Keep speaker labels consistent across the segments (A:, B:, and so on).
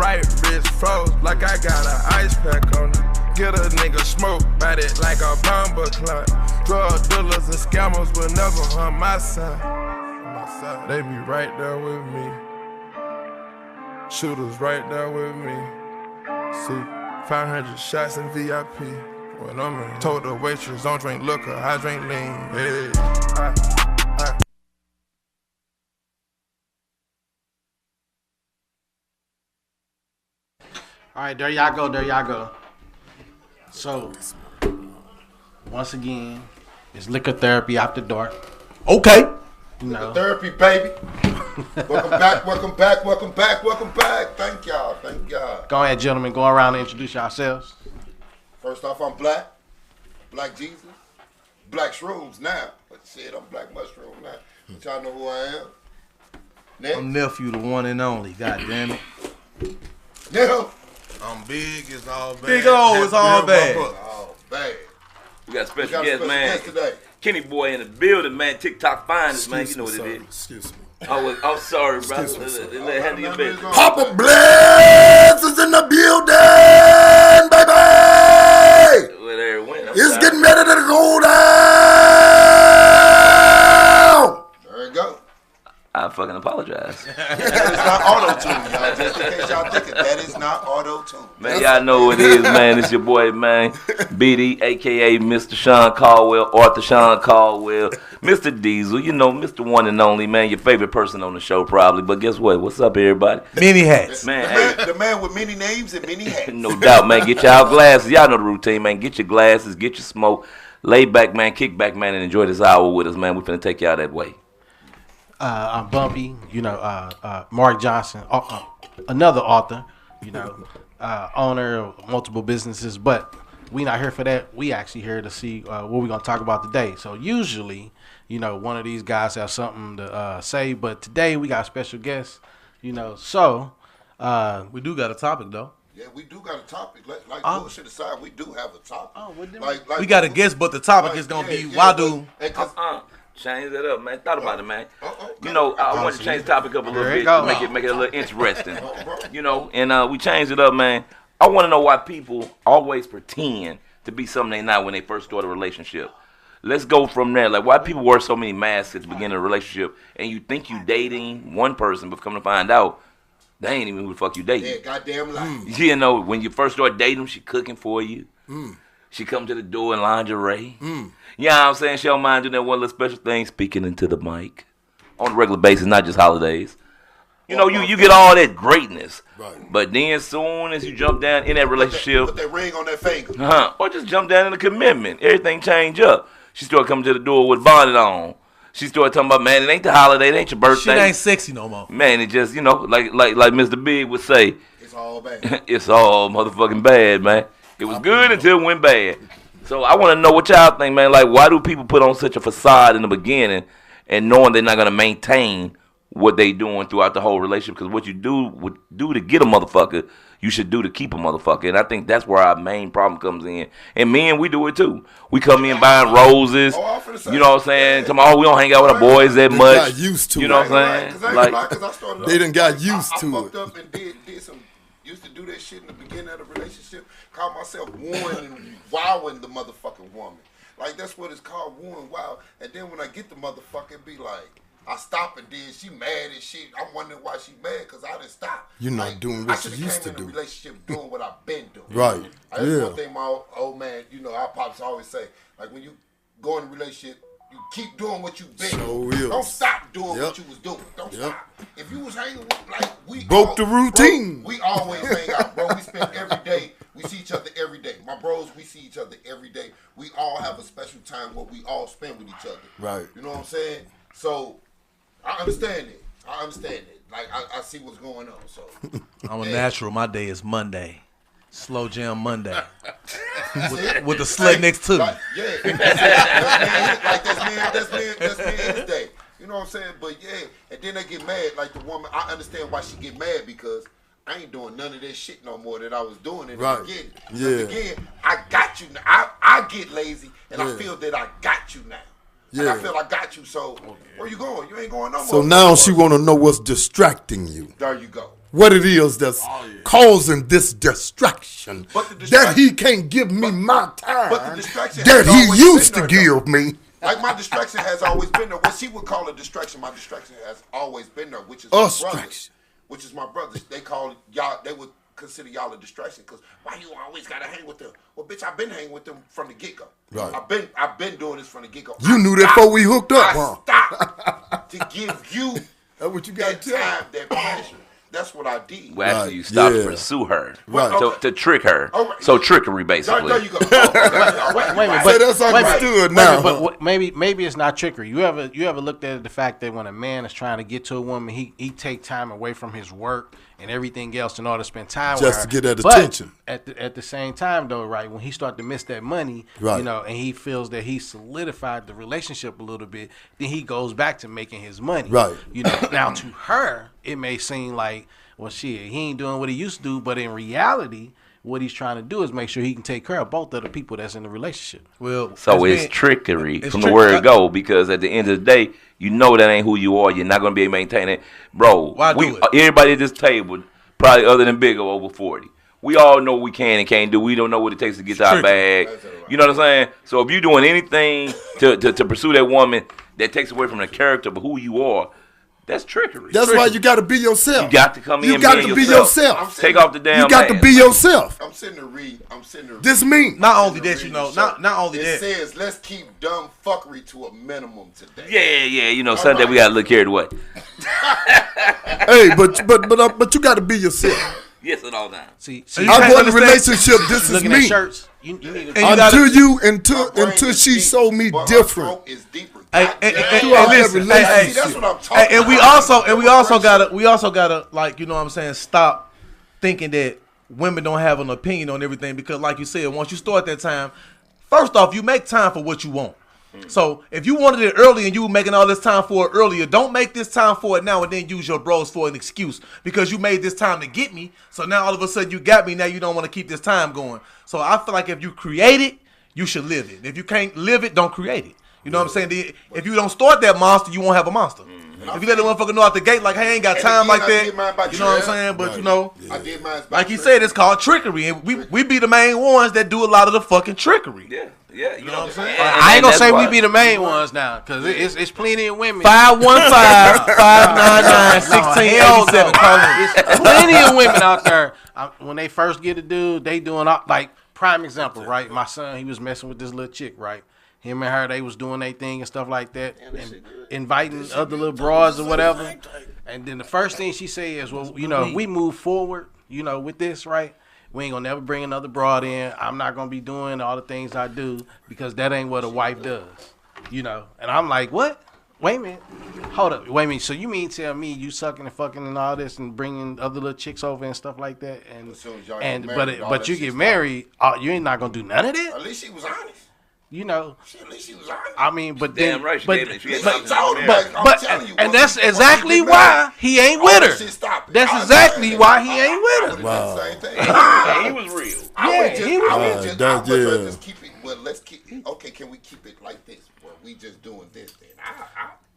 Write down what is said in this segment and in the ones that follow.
A: right wrist froze like I got an ice pack on it. Get a nigga smoke, bite it like a bomber clock. Drug dealers and scammers will never harm my son. They be right there with me. Shooters right there with me. See, 500 shots in VIP. When I'm in, told the waitress, don't drink liquor, I drink lean. Hey,
B: All right, there y'all go. So, once again, it's liquor therapy out the door.
C: Okay.
B: You know.
D: Therapy, baby. welcome back. Thank y'all.
B: Go ahead, gentlemen. Go around and introduce yourselves.
D: First off, I'm Black Jesus. Black Shrooms now. But shit, I'm Black Mushroom now. But y'all know who I am. Next.
C: I'm nephew, the one and only. God damn it.
D: Now.
A: I'm big, it's all bad.
C: Big O, it's all bad.
D: All bad.
E: We got a special guest, man.
D: Today.
E: Kenny Boy in the building, man. TikTok finest, man. You know what it is.
F: Excuse me.
E: I'm sorry, bro. Let handle your business.
D: Papa Blitz is in the building, baby.
E: Well, there it went.
D: It's getting ready to go down. There you go.
E: I fucking apologize.
D: That is not auto-tune, y'all. Just in case y'all thinking, that is not auto-tune.
E: Man, y'all know what it is, man. It's your boy, man. BD, a.k.a. Mr. Sean Caldwell, Arthur Sean Caldwell, Mr. Diesel. You know, Mr. One and Only, man. Your favorite person on the show, probably. But guess what? What's up, everybody?
C: Many hats.
E: Man,
D: The man with many names and many hats.
E: no doubt, man. Get y'all glasses. Y'all know the routine, man. Get your glasses, get your smoke. Lay back, man. Kick back, man, and enjoy this hour with us, man. We finna take y'all that way.
B: I'm Bumpy, Mark Johnson, another author, owner of multiple businesses, but we not here for that. We actually here to see what we're going to talk about today. So usually, one of these guys have something to say, but today we got a special guest, so.
C: We do got a topic, though.
D: Yeah, we do got a topic. Like bullshit aside, we do have a topic.
B: Oh, what
D: like
C: we got a guest, but the topic is going to be why do...
E: Change that up, man. Thought about it, man.
D: Okay.
E: I wanted to change the topic up a little bit to make it a little interesting. And we changed it up, man. I want to know why people always pretend to be something they not when they first start a relationship. Let's go from there. Like, why people wear so many masks at the beginning of a relationship, and you think you dating one person, but come to find out, they ain't even who the fuck you dating.
D: Yeah, goddamn lie.
E: When you first start dating them, she cooking for you. She come to the door in lingerie. You know what I'm saying? She don't mind doing that one little special thing, speaking into the mic on a regular basis, not just holidays. You get all that greatness.
D: Right.
E: But then as soon as you jump down in that relationship.
D: Put that ring on that finger.
E: Or just jump down in the commitment. Everything change up. She started coming to the door with a bonnet on. She started talking about, man, it ain't the holiday, it ain't your birthday.
C: Shit ain't sexy no more.
E: Man, it just, like Mr. Big would say.
D: It's all bad.
E: It's all motherfucking bad, man. It was good until it went bad. So I want to know what y'all think, man. Like, why do people put on such a facade in the beginning and knowing they're not going to maintain what they doing throughout the whole relationship? Because what you do to get a motherfucker, you should do to keep a motherfucker. And I think that's where our main problem comes in. And men, we do it too. We come in buying roses. You know what I'm saying? Yeah. We don't hang out with our boys that much.
F: Got used to
E: you know what I'm saying?
D: Like,
F: they done got used to it.
D: I fucked up and did some. Used to do that shit in the beginning of the relationship. Call myself wooing and wowing the motherfucking woman. Like, that's what it's called, wooing wow. And then when I get the motherfucker, it be like, I stop and then she mad and shit. I'm wondering why she mad because I didn't stop.
F: You're not doing what you used to do.
D: I came in a relationship doing what I've been doing.
F: Right.
D: That's one thing my old man, our pops always say. Like, when you go in a relationship, you keep doing what you've been doing. Don't stop doing what you was doing. Don't stop. If you was hanging with, we
F: broke the routine.
D: Bro, we always hang out, bro. We spend every day. We see each other every day. My bros, we see each other every day. We all have a special time where we all spend with each other.
F: Right.
D: You know what I'm saying? So, I understand it. Like, I see what's going on. So
C: I'm a natural. My day is Monday. Slow Jam Monday. with the slut next to me.
D: That's man's day. You know what I'm saying? But yeah, and then they get mad. Like the woman, I understand why she get mad because I ain't doing none of that shit no more that I was doing in the beginning.
F: Yeah.
D: Again, I got you now. I get lazy and I feel that I got you now. Yeah. Like I feel I got you. So where you going? You ain't going no more.
F: So now she want to know what's distracting you.
D: There you go.
F: what it is that's causing this distraction. That he can't give me my time
D: But the distraction
F: that
D: has
F: he
D: always
F: used
D: been
F: to
D: there,
F: give me.
D: Like my distraction has always been there. What she would call a distraction, my distraction has always been there, which is my brothers. Which is my brothers. They call y'all. They would consider y'all a distraction because why you always gotta hang with them? Well, bitch, I've been hanging with them from the get go.
F: Right.
D: I've been doing this from the get go.
F: You knew that before we hooked up, huh?
D: Stop to give you
F: That's what you got
D: that
F: to tell.
D: time, that pleasure. That's what I did.
E: Well, actually, you stopped to pursue her, to trick her.
D: Right.
E: So trickery, basically.
D: There you go.
B: Wait a minute,
F: So that's understood now.
B: But maybe it's not trickery. You ever looked at the fact that when a man is trying to get to a woman, he take time away from his work and everything else in order to spend time with her.
F: Just to get that
B: But
F: attention.
B: At the same time, though, right, when he start to miss that money,
F: Right.
B: you know, and he feels that he solidified the relationship a little bit, then he goes back to making his money.
F: Right.
B: You know, now to her, it may seem like, well, shit, he ain't doing what he used to do, but in reality, what he's trying to do is make sure he can take care of both of the people that's in the relationship.
C: Well,
E: So it's trickery from the word go, because at the end of the day, you know that ain't who you are. You're not going to be able to maintain it. Bro,
C: Why do it?
E: Everybody at this table, probably other than Big O, over 40. We all know what we can and can't do. We don't know what it takes to get to our bag. You know what I'm saying? So if you're doing anything to pursue that woman that takes away from the character of who you are, that's trickery.
F: That's why you got to be yourself.
E: You got to come in
F: You
E: and
F: got
E: be
F: to be
E: yourself.
F: yourself.
E: Take off the damn
F: You got to
E: mask.
F: be yourself.
D: I'm sitting there reading.
F: This me.
C: Not only that, you know, not only
D: It
C: that.
D: says let's keep dumb fuckery to a minimum today.
E: Yeah. You know, Sunday we got to look carried away.
F: Hey, but you got to be yourself.
E: Yes, at all times.
B: See,
F: I go in a relationship. This is
B: looking at
F: me.
B: shirts, you need to.
F: Until she showed me
D: But
F: different.
D: Her throat is deeper.
C: Hey,
F: Throughout that
C: listen,
F: relationship.
D: See, that's what I'm talking
C: and we
D: about.
C: also gotta like, you know what I'm saying, stop thinking that women don't have an opinion on everything, because like you said, once you start that time, first off, you make time for what you want. So if you wanted it early and you were making all this time for it earlier, don't make this time for it now and then use your bros for an excuse because you made this time to get me. So now all of a sudden you got me. Now you don't want to keep this time going. So I feel like if you create it, you should live it. If you can't live it, don't create it. You know what I'm saying? If you don't start that monster, you won't have a monster. If you let the motherfucker know out the gate, like, hey, I ain't got time like that, you know what I'm saying? But, you know,
D: I did mine
C: like he said, it's called trickery. And we be the main ones that do a lot of the fucking trickery.
E: Yeah, you know what I'm saying?
B: I ain't gonna say we be the main ones now, cause it's plenty of women.
C: 515-599-1687. Call him.
B: It's plenty of women out there. When they first get a dude, they doing like prime example, right? My son, he was messing with this little chick, right? Him and her, they was doing their thing and stuff like that, and inviting other little broads or whatever. And then the first thing she said is, well, you know, if we move forward, you know, with this, right? We ain't gonna never bring another broad in. I'm not gonna be doing all the things I do because that ain't what a wife does, you know. And I'm like, what? Wait a minute. Hold up. Wait a minute. So you mean tell me you sucking and fucking and all this and bringing other little chicks over and stuff like that? And but you get married, you ain't not gonna do none of that?
D: At least she was honest.
B: You know,
D: At least she was honest.
B: I mean, but
E: Damn
B: then,
E: right, she
B: but,
E: gave it. She gave
B: but,
E: it.
B: but
D: telling you,
B: and
D: once
B: that's
D: you
B: exactly
D: get
B: why
D: married,
B: he ain't
D: all
B: with
D: that
B: her.
D: shit stop.
B: That's
D: I
B: exactly
D: was
B: why
D: like,
B: he ain't with her.
F: Wow.
D: Same thing.
E: Yeah, he was real.
D: I would
B: he was-
D: just
F: that's- yeah.
D: just keep it. Well, let's keep. Okay, can we keep it like this? Well, we just doing this. Then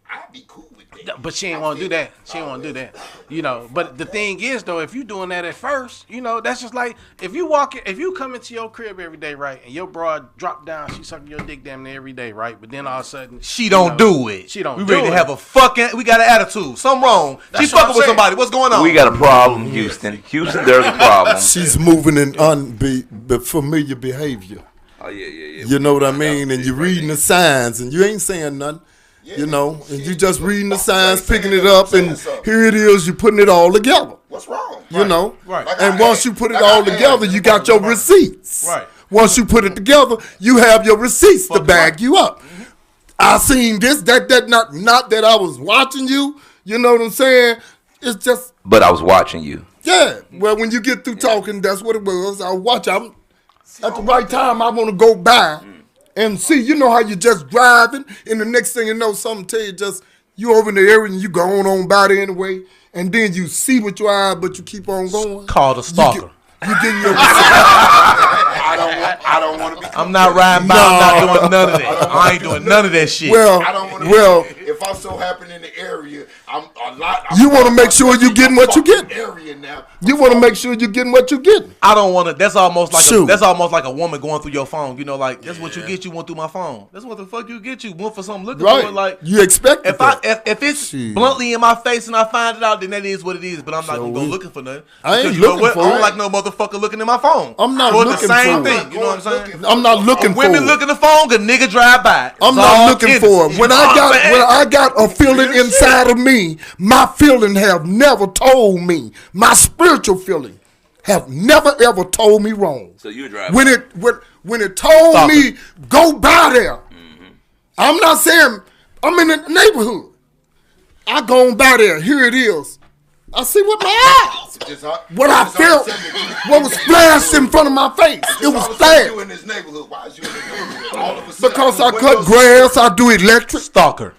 D: I'd be cool with that.
B: But she ain't want to do that. She ain't want to do that. You know. But the thing is, though, if you doing that at first, you know, that's just like if you come into your crib every day, right, and your broad drop down, she sucking your dick damn near every day, right. But then all of a sudden
C: She don't do it.
B: She don't.
C: We
B: do
C: ready
B: it.
C: to have a fucking. We got an attitude. Something wrong.
B: That's
C: She
B: what
C: fucking
B: I'm
C: with
B: saying.
C: somebody. What's going on?
E: We got a problem, Houston. Houston, there's a problem.
F: She's moving in familiar behavior.
E: Oh, yeah.
F: You know what I mean? And you're reading the signs, and you ain't saying nothing. You know, and you just reading the signs, picking it up, and here it is. You putting it all together.
D: What's wrong?
F: You know,
C: Right.
F: and once you put it all together, you got your receipts.
C: Right.
F: Once you put it together, you have your receipts to back you up. I seen this, that, not that I was watching you. You know what I'm saying? It's just,
E: But I was watching you.
F: yeah. Well, when you get through talking, that's what it was. I watch. At the right time, I want to go by and see. You know how you just driving, and the next thing you know, something tell you just you over in the area and you go on by there anyway, and then you see with your eye, but you keep on going.
C: Called a stalker.
F: You getting your
D: I don't want to be.
C: I'm not riding by. I'm not doing none of that. I ain't doing none of that shit.
F: well,
D: I don't want to.
F: well,
D: If I'm so happen in the area, I'm
F: You want to make sure you're getting what you're getting. You want to make sure you're getting what you're getting.
C: I don't want to. That's almost like a woman going through your phone. You know, like that's what you get. You went through my phone. That's what the fuck you get. You went for something looking for it. Like
F: you expect.
C: If it's bluntly in my face and I find it out, then that is what it is. But I'm not gonna go looking for nothing.
F: I ain't looking for it.
C: I don't like no motherfucker looking in my phone.
F: I'm not looking for it.
C: The same thing. You know what I'm saying?
F: I'm not looking for it.
C: Women look at the phone, a nigga drive by.
F: I'm not looking for it. When I got a feeling inside of me, my feeling have never told me. My spiritual feeling have never ever told me wrong.
E: So you drive
F: when it told me go by there. Mm-hmm. I'm not saying I'm in the neighborhood. I gone by there. Here it is. I see with my eyes. What I felt, what was flashed in front of my face. It was flashed.
D: You in this neighborhood? Why is you in this neighborhood? All of a sudden,
F: because I cut grass, I do electric.
C: Stalker.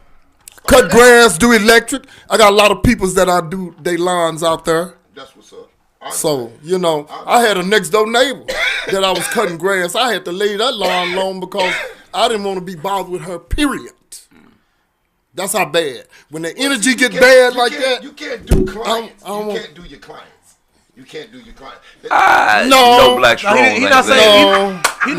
F: Cut grass, do electric. I got a lot of peoples that I do they lawns out there.
D: That's what's up.
F: So, you know, I had a next door neighbor that I was cutting grass. I had to leave that lawn alone because I didn't want to be bothered with her, period. That's how bad. When the energy get bad like that.
D: You can't do clients. You can't do your clients. You can't do your clients.
E: No black stroll.
C: He's not saying He's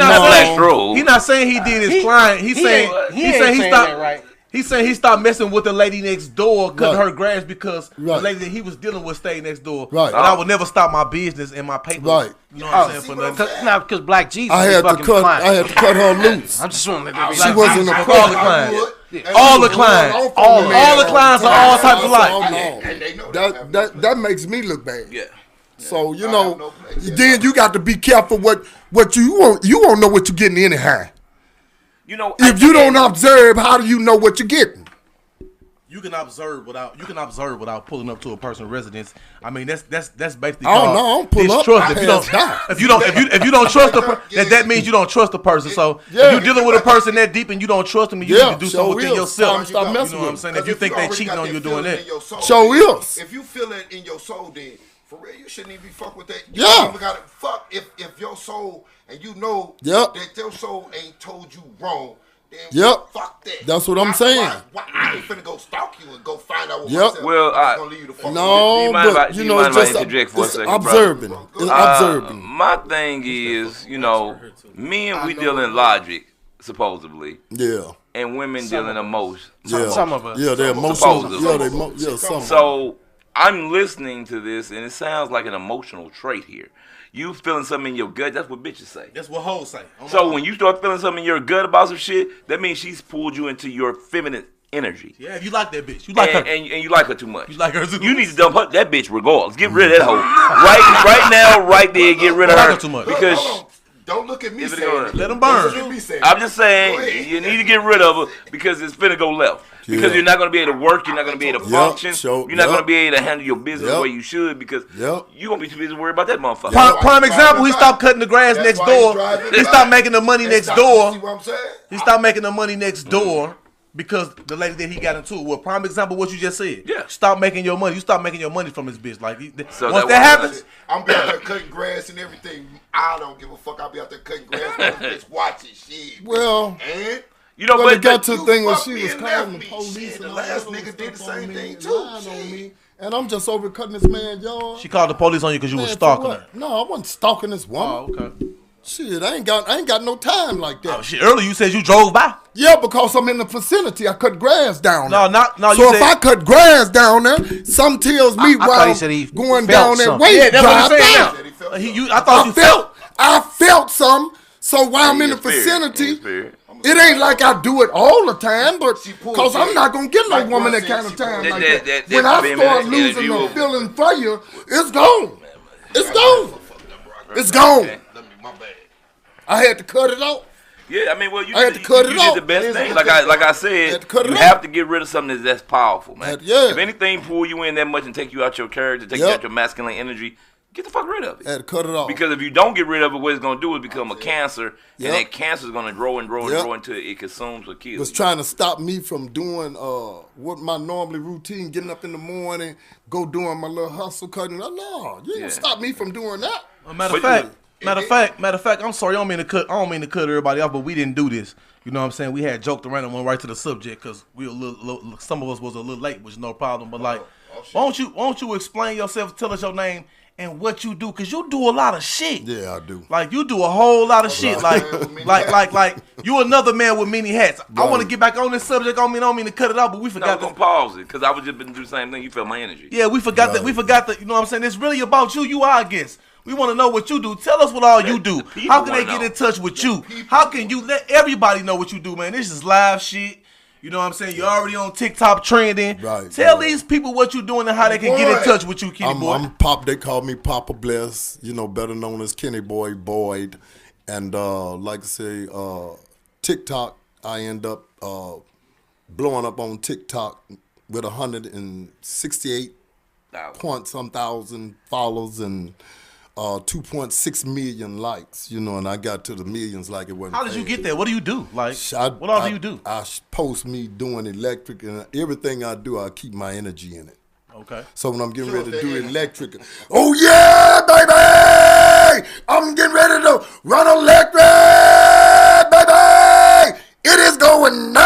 C: not saying he did his client. He's saying he stopped. He said he stopped messing with the lady next door, cutting her grass because the lady that he was dealing with stayed next door.
F: Right.
C: And I would never stop my business and my papers.
F: Right.
C: You know what I'm saying? For nothing.
B: Now, because Black Jesus
F: I had to cut her loose.
B: I'm just wondering.
F: She wasn't a
C: all the clients. All the clients. All the clients are all types of life.
F: That makes me look bad.
E: Yeah.
F: So, you know, then you got to be careful what you want. You won't know what you're getting anyhow.
E: You know,
F: if you don't observe, how do you know what you're getting?
C: You can observe without pulling up to a person's residence. I mean, that's basically.
F: I don't pull up.
C: If you don't trust the person, that means you don't trust the person. So if you're dealing with a person that deep and you don't trust them, you need to do something within yourself. You know what I'm saying? If you think they cheating on you doing that,
F: is.
D: If you feel it in your soul, then for real, you shouldn't even be fuck with that. You even gotta fuck if your soul and you know that your soul ain't told you wrong. Then fuck that.
F: That's what I'm saying.
D: Why I ain't finna go stalk you and go find out what myself.
E: Well,
D: gonna leave you the fuck
F: but you know, it's just observing. It's observing.
E: My thing is, you know, men we deal in logic, supposedly.
F: Yeah.
E: And women deal in emotion.
F: Yeah.
B: Some of us.
F: Yeah, they're emotional. Some.
E: So I'm listening to this, and it sounds like an emotional trait here. You feeling something in your gut, that's what bitches say.
C: That's what hoes say.
E: So when you start feeling something in your gut about some shit, that means she's pulled you into your feminine energy.
C: Yeah, if you like that bitch. You like her.
E: And you like her too much.
C: You like her too much.
E: You need to dump that bitch regardless. Get rid of that hoe. Right now, right there, get rid of her.
C: Too much.
E: Because
D: don't look at me saying
C: let them burn.
E: I'm just saying you need to get rid of her because it's finna go left. Because you're not going to be able to work, you're not going to be able to function, you're not going to be able to handle your business the way you should because you're going to be too busy worried about that motherfucker.
C: Prime example, he stopped cutting the grass next door. He stopped making the money next door.
D: See what I'm saying?
C: He stopped making the money next door because the lady that he got into. Well, prime example, what you just said.
E: Yeah.
C: Stop making your money. You stop making your money from his bitch. Like
E: so
C: once that happens,
D: I'm out there cutting grass and everything. I don't give a fuck. I'll be out there cutting grass. Bitch watching shit.
F: Well,
D: and
E: you know,
F: but
E: but
F: it got to the thing when she was calling the police
D: and
F: and
D: the
F: all
D: last
F: that
D: nigga
F: stuff
D: did the
F: on
D: same
F: me
D: thing
F: and
D: too.
F: lying on me. And I'm just over cutting this man yard.
C: she called the police on you because you was
F: Man, for
C: stalking
F: what?
C: her.
F: No, I wasn't stalking this woman.
C: Oh, okay.
F: Shit, I ain't got no time like that.
C: Oh, shit. Earlier you said you drove by.
F: Yeah, because I'm in the vicinity. I cut grass down there.
C: No.
F: So if I cut grass down there, some tells me
B: I
F: while
B: thought he said he
F: going
B: felt
F: down that
B: something.
F: way,
C: Yeah, that's what
F: drive
C: he's saying
F: down.
C: now.
F: I felt some. So while I'm in the vicinity, it ain't like I do it all the time, but because I'm not gonna get no woman that kind of time like that. When I start losing the feeling for you, it's gone. It's gone. It's gone. I had to cut it off.
E: Yeah, I mean, well, you
F: I had
E: did,
F: to cut
E: you
F: it
E: did
F: off.
E: the best thing. Like I said, you have to get rid of something that's powerful, man.
F: Yeah.
E: If anything pull you in that much and take you out your character, take you out your masculine energy, get the fuck rid of it.
F: I had to cut it off.
E: Because if you don't get rid of it, what it's going to do is become a cancer, and that cancer is going to grow and grow and grow until it consumes or kills.
F: It was trying to stop me from doing what my normally routine, getting up in the morning, go doing my little hustle cutting. No, you ain't gonna stop me from doing that.
C: Matter of fact, I'm sorry, I don't mean to cut everybody off, but we didn't do this. You know what I'm saying? We had joked around and went right to the subject because we were some of us was a little late, which is no problem. But like, Why don't you explain yourself? Tell us your name and what you do, cause you do a lot of shit.
F: Yeah, I do.
C: Like you do a whole lot of shit. Like you another man with many hats.
F: Right.
C: I want to get back on this subject. I don't mean to cut it off, but we
E: No,
C: forgot.
E: I'm gonna pause it because I was just been through the same thing. You felt my energy.
C: Yeah, we forgot that. We forgot that. You know what I'm saying? It's really about you. You are a guest. We want to know what you do. Tell us what all you do.
E: people
C: How can they
E: wanna
C: get
E: know.
C: in touch with you? How can you let everybody know what you do, man? This is live shit. You know what I'm saying? You're already on TikTok trending.
F: Right,
C: Tell
F: right.
C: these people what you're doing and how they can get in touch with you, Kenny Boy.
F: I'm Pop. They call me Papa Bless. You know, better known as Kenny Boy Boyd. And like I say, TikTok. I end up blowing up on TikTok with 168 point some thousand followers and 2.6 million likes. You know, and I got to the millions like it wasn't.
C: How did you
F: paid.
C: get there? What do you do? Like, what all do you do?
F: I post me doing electric, and everything I do, I keep my energy in it.
C: Okay.
F: So when I'm getting ready to do electric, oh yeah, baby, I'm getting ready to run electric, baby. It is going now.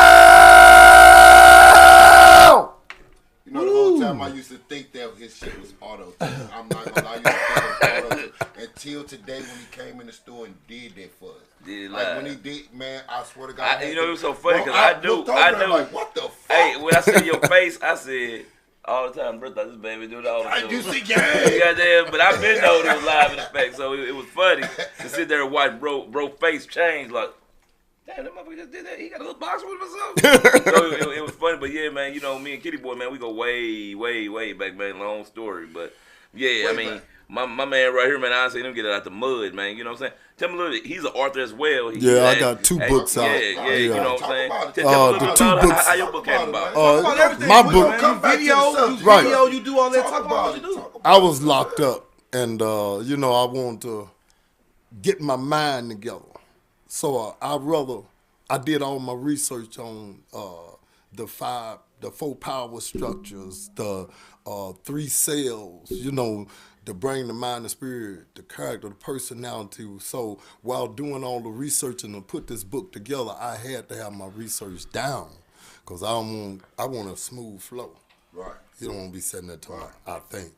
D: You know, the whole time I used to think that his shit was auto-tune. I'm not gonna lie, I used to think it was auto-tune until today when he came in the store and did that for us.
E: Did
D: like
E: live.
D: when he did, man, I swear to God.
E: You know, it was so funny because
D: Bro,
E: I do.
D: looked over there like, what the fuck?
E: Hey, when I see your face, I said all the time, bro, this baby do it all the time.
D: You see, yeah.
E: Goddamn, but I been know it was live in effect, so it was funny to sit there and watch bro face change like. Damn, that motherfucker just did that. He got a little box with him or something. So it was funny, but yeah, man, you know, me and Kitty Boy, man, we go way, way, way back, man. Long story, but yeah, I mean, my man right here, man, I seen him get it out the mud, man. You know what I'm saying? Tell me a little bit. He's an author as well.
F: I got two books out.
E: Yeah, you know what I'm saying? Tell me a
F: The
E: little bit
F: two
E: about
F: books.
E: how your book came about.
F: My book.
D: Come back to the
C: Video,
D: subject.
F: Right.
C: video, you do all that. Talk about what you do.
F: I was locked up, and you know, I wanted to get my mind together. So I did all my research on the four power structures, the 3 cells, you know, the brain, the mind, the spirit, the character, the personality. So while doing all the research and to put this book together, I had to have my research down because I want a smooth flow.
D: Right.
F: You don't want to be sitting there talking, I think.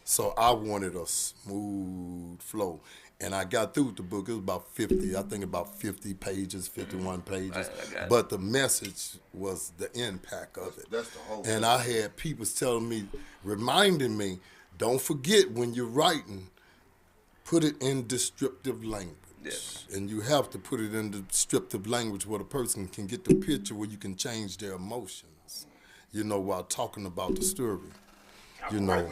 F: So I wanted a smooth flow. And I got through with the book. It was about 50 pages, 51 pages. But the message was the impact of it.
D: That's the whole
F: And I had people telling me, reminding me, don't forget when you're writing, put it in descriptive language. Yes. And you have to put it in descriptive language where the person can get the picture where you can change their emotions, you know, while talking about the story. You know,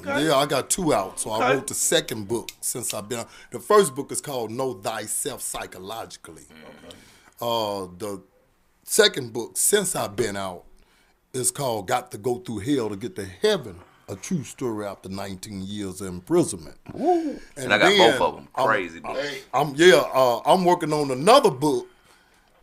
F: yeah, I got 2 out, so I wrote the second book since I've been out. The first book is called Know Thyself Psychologically. The second book, since I've been out, is called Got to Go Through Hell to Get to Heaven, a true story after 19 years of imprisonment.
E: And I got both of them. Crazy book.
F: I'm working on another book,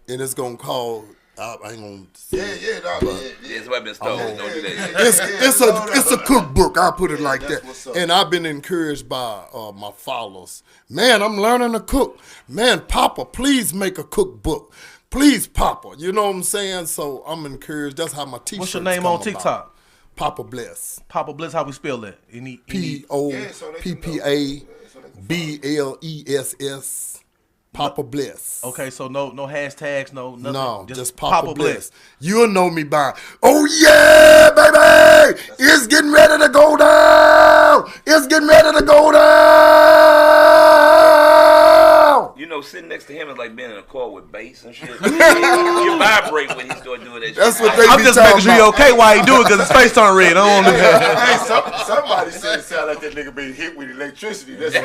F: and it's gonna call. I ain't gonna say
E: Yeah, somebody been stolen. Don't do that.
F: it's a cookbook. I'll put it like that. And I've been encouraged by my followers. Man, I'm learning to cook. Man, Papa, please make a cookbook. Please, Papa. You know what I'm saying? So I'm encouraged. That's how my t-shirts
C: What's your name on TikTok?
F: About. Papa Bless.
C: Papa Bless, how we spell that?
F: POPPABLESS. Papa Bless.
C: Okay, so no hashtags, no nothing.
F: No, just Papa Bless. You'll know me by, oh yeah, baby! It's getting ready to go down! It's getting ready to go down!
E: You know, sitting next to him is like being in a car with bass and shit. You vibrate when he's doing that shit.
F: That's what they
C: I'm
F: be
C: just
F: talking
C: making sure you
F: about.
C: okay while he do it because his face turned red. I don't want to
G: Hey, somebody said it sounded like that nigga being hit with electricity. That's how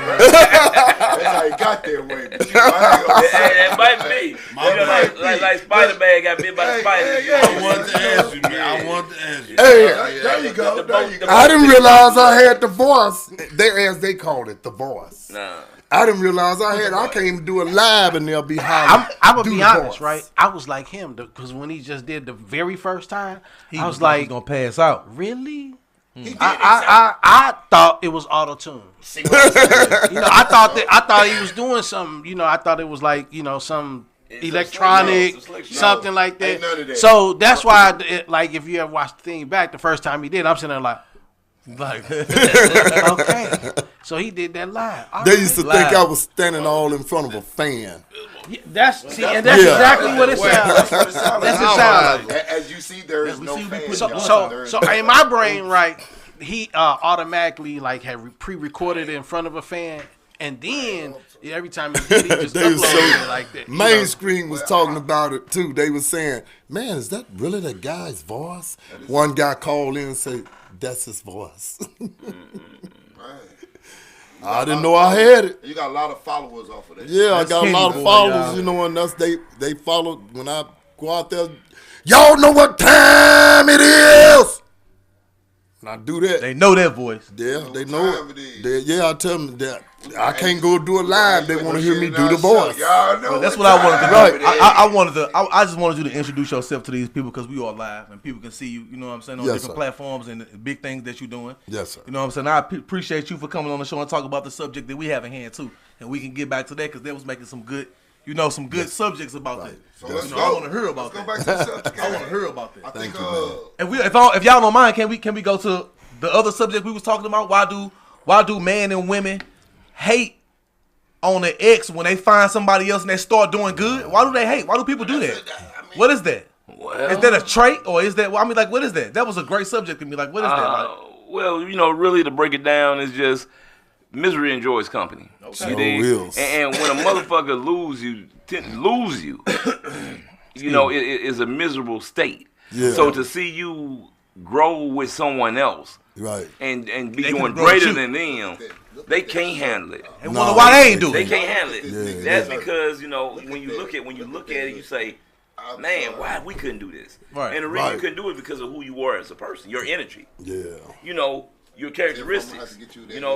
G: he got that way. But you know, I ain't gonna say
E: It might be. You know, like Spider-Man got bit by the spider.
G: yeah.
H: I wanted to ask you, man. I wanted to ask you.
F: Hey,
G: there you go. There you go.
F: I didn't realize I had the voice. As they called it, the voice.
E: Nah.
F: I didn't realize I can't even do it live and they'll be hollering.
B: I'm gonna
F: Do
B: be
F: the
B: honest,
F: voice.
B: right? I was like him because when he just did the very first time, I was
C: he's
B: like,
C: gonna pass out.
B: really? I thought it was auto tune. You know, I thought he was doing something. You know, I thought it was like some electronic, something like
G: Ain't none of
B: that.
G: that.
B: So that's why, like, if you ever watched the thing back the first time he did, I'm sitting there like, okay. So he did that live. All
F: They used to
B: right.
F: think I was standing all in front of a fan.
B: Yeah, that's exactly what it sounds like. That's what it sounds like.
G: As you see, there is no fan.
B: So in my brain, right, he automatically like had pre-recorded it in front of a fan, and then every time he did, he just
F: They was
B: uploaded it like that. you know?
F: Mainstream was talking about it too. They was saying, "Man, is that really that guy's voice?" One guy called in and said, "That's his voice." I didn't know I had it.
G: You got a lot of followers off of that.
F: Yeah, I got a lot of
C: Kenny,
F: followers,
C: y'all.
F: you know, and that's they followed when I go out there. Y'all know what time it is. And I do that.
C: They know that voice.
F: Yeah, they
G: what
F: know
G: time
F: it.
G: it is.
F: Yeah, I tell them that I can't go do it live. They want to hear me do the voice.
G: Y'all know
C: That's what I wanted to do.
F: Right.
C: I wanted to. I just wanted you to introduce yourself to these people because we are live and people can see you. You know what I'm saying on
F: Yes,
C: different
F: sir.
C: platforms and the big things that you're doing.
F: Yes, sir.
C: You know what I'm saying. I appreciate you for coming on the show and talk about the subject that we have in hand too, and we can get back to that because they was making some good, some good subjects about that.
G: So let's
C: You
G: go.
C: know, I want to hear about
G: Let's
C: that.
G: go back to the subject.
C: I want to hear about that.
G: I think
C: If y'all don't mind, can we go to the other subject we was talking about? Why do men and women hate on the ex when they find somebody else and they start doing good? Why do they hate? Why do people do that? What is that?
E: Well,
C: Is that a trait or is that? Well, I mean, like, what is that? That was a great subject to me. Like, what is that? Like,
E: well, really to break it down is just misery enjoys company.
C: Okay.
E: You dig?
F: Wills.
E: And when a motherfucker lose you, it is a miserable state.
F: Yeah.
E: So to see you grow with someone else
F: Right.
E: and be
C: They
E: doing
C: can grow with
E: greater
C: you.
E: than them, they can't handle it.
C: and wonder why they ain't doing
E: They
C: it.
E: can't handle it.
F: Yeah,
E: That's because when you look at it, you say, "Man, why we couldn't do this?"
C: Right.
E: And the reason you
F: Right.
E: couldn't do it because of who you were as a person, your energy,
F: Yeah.
E: your characteristics.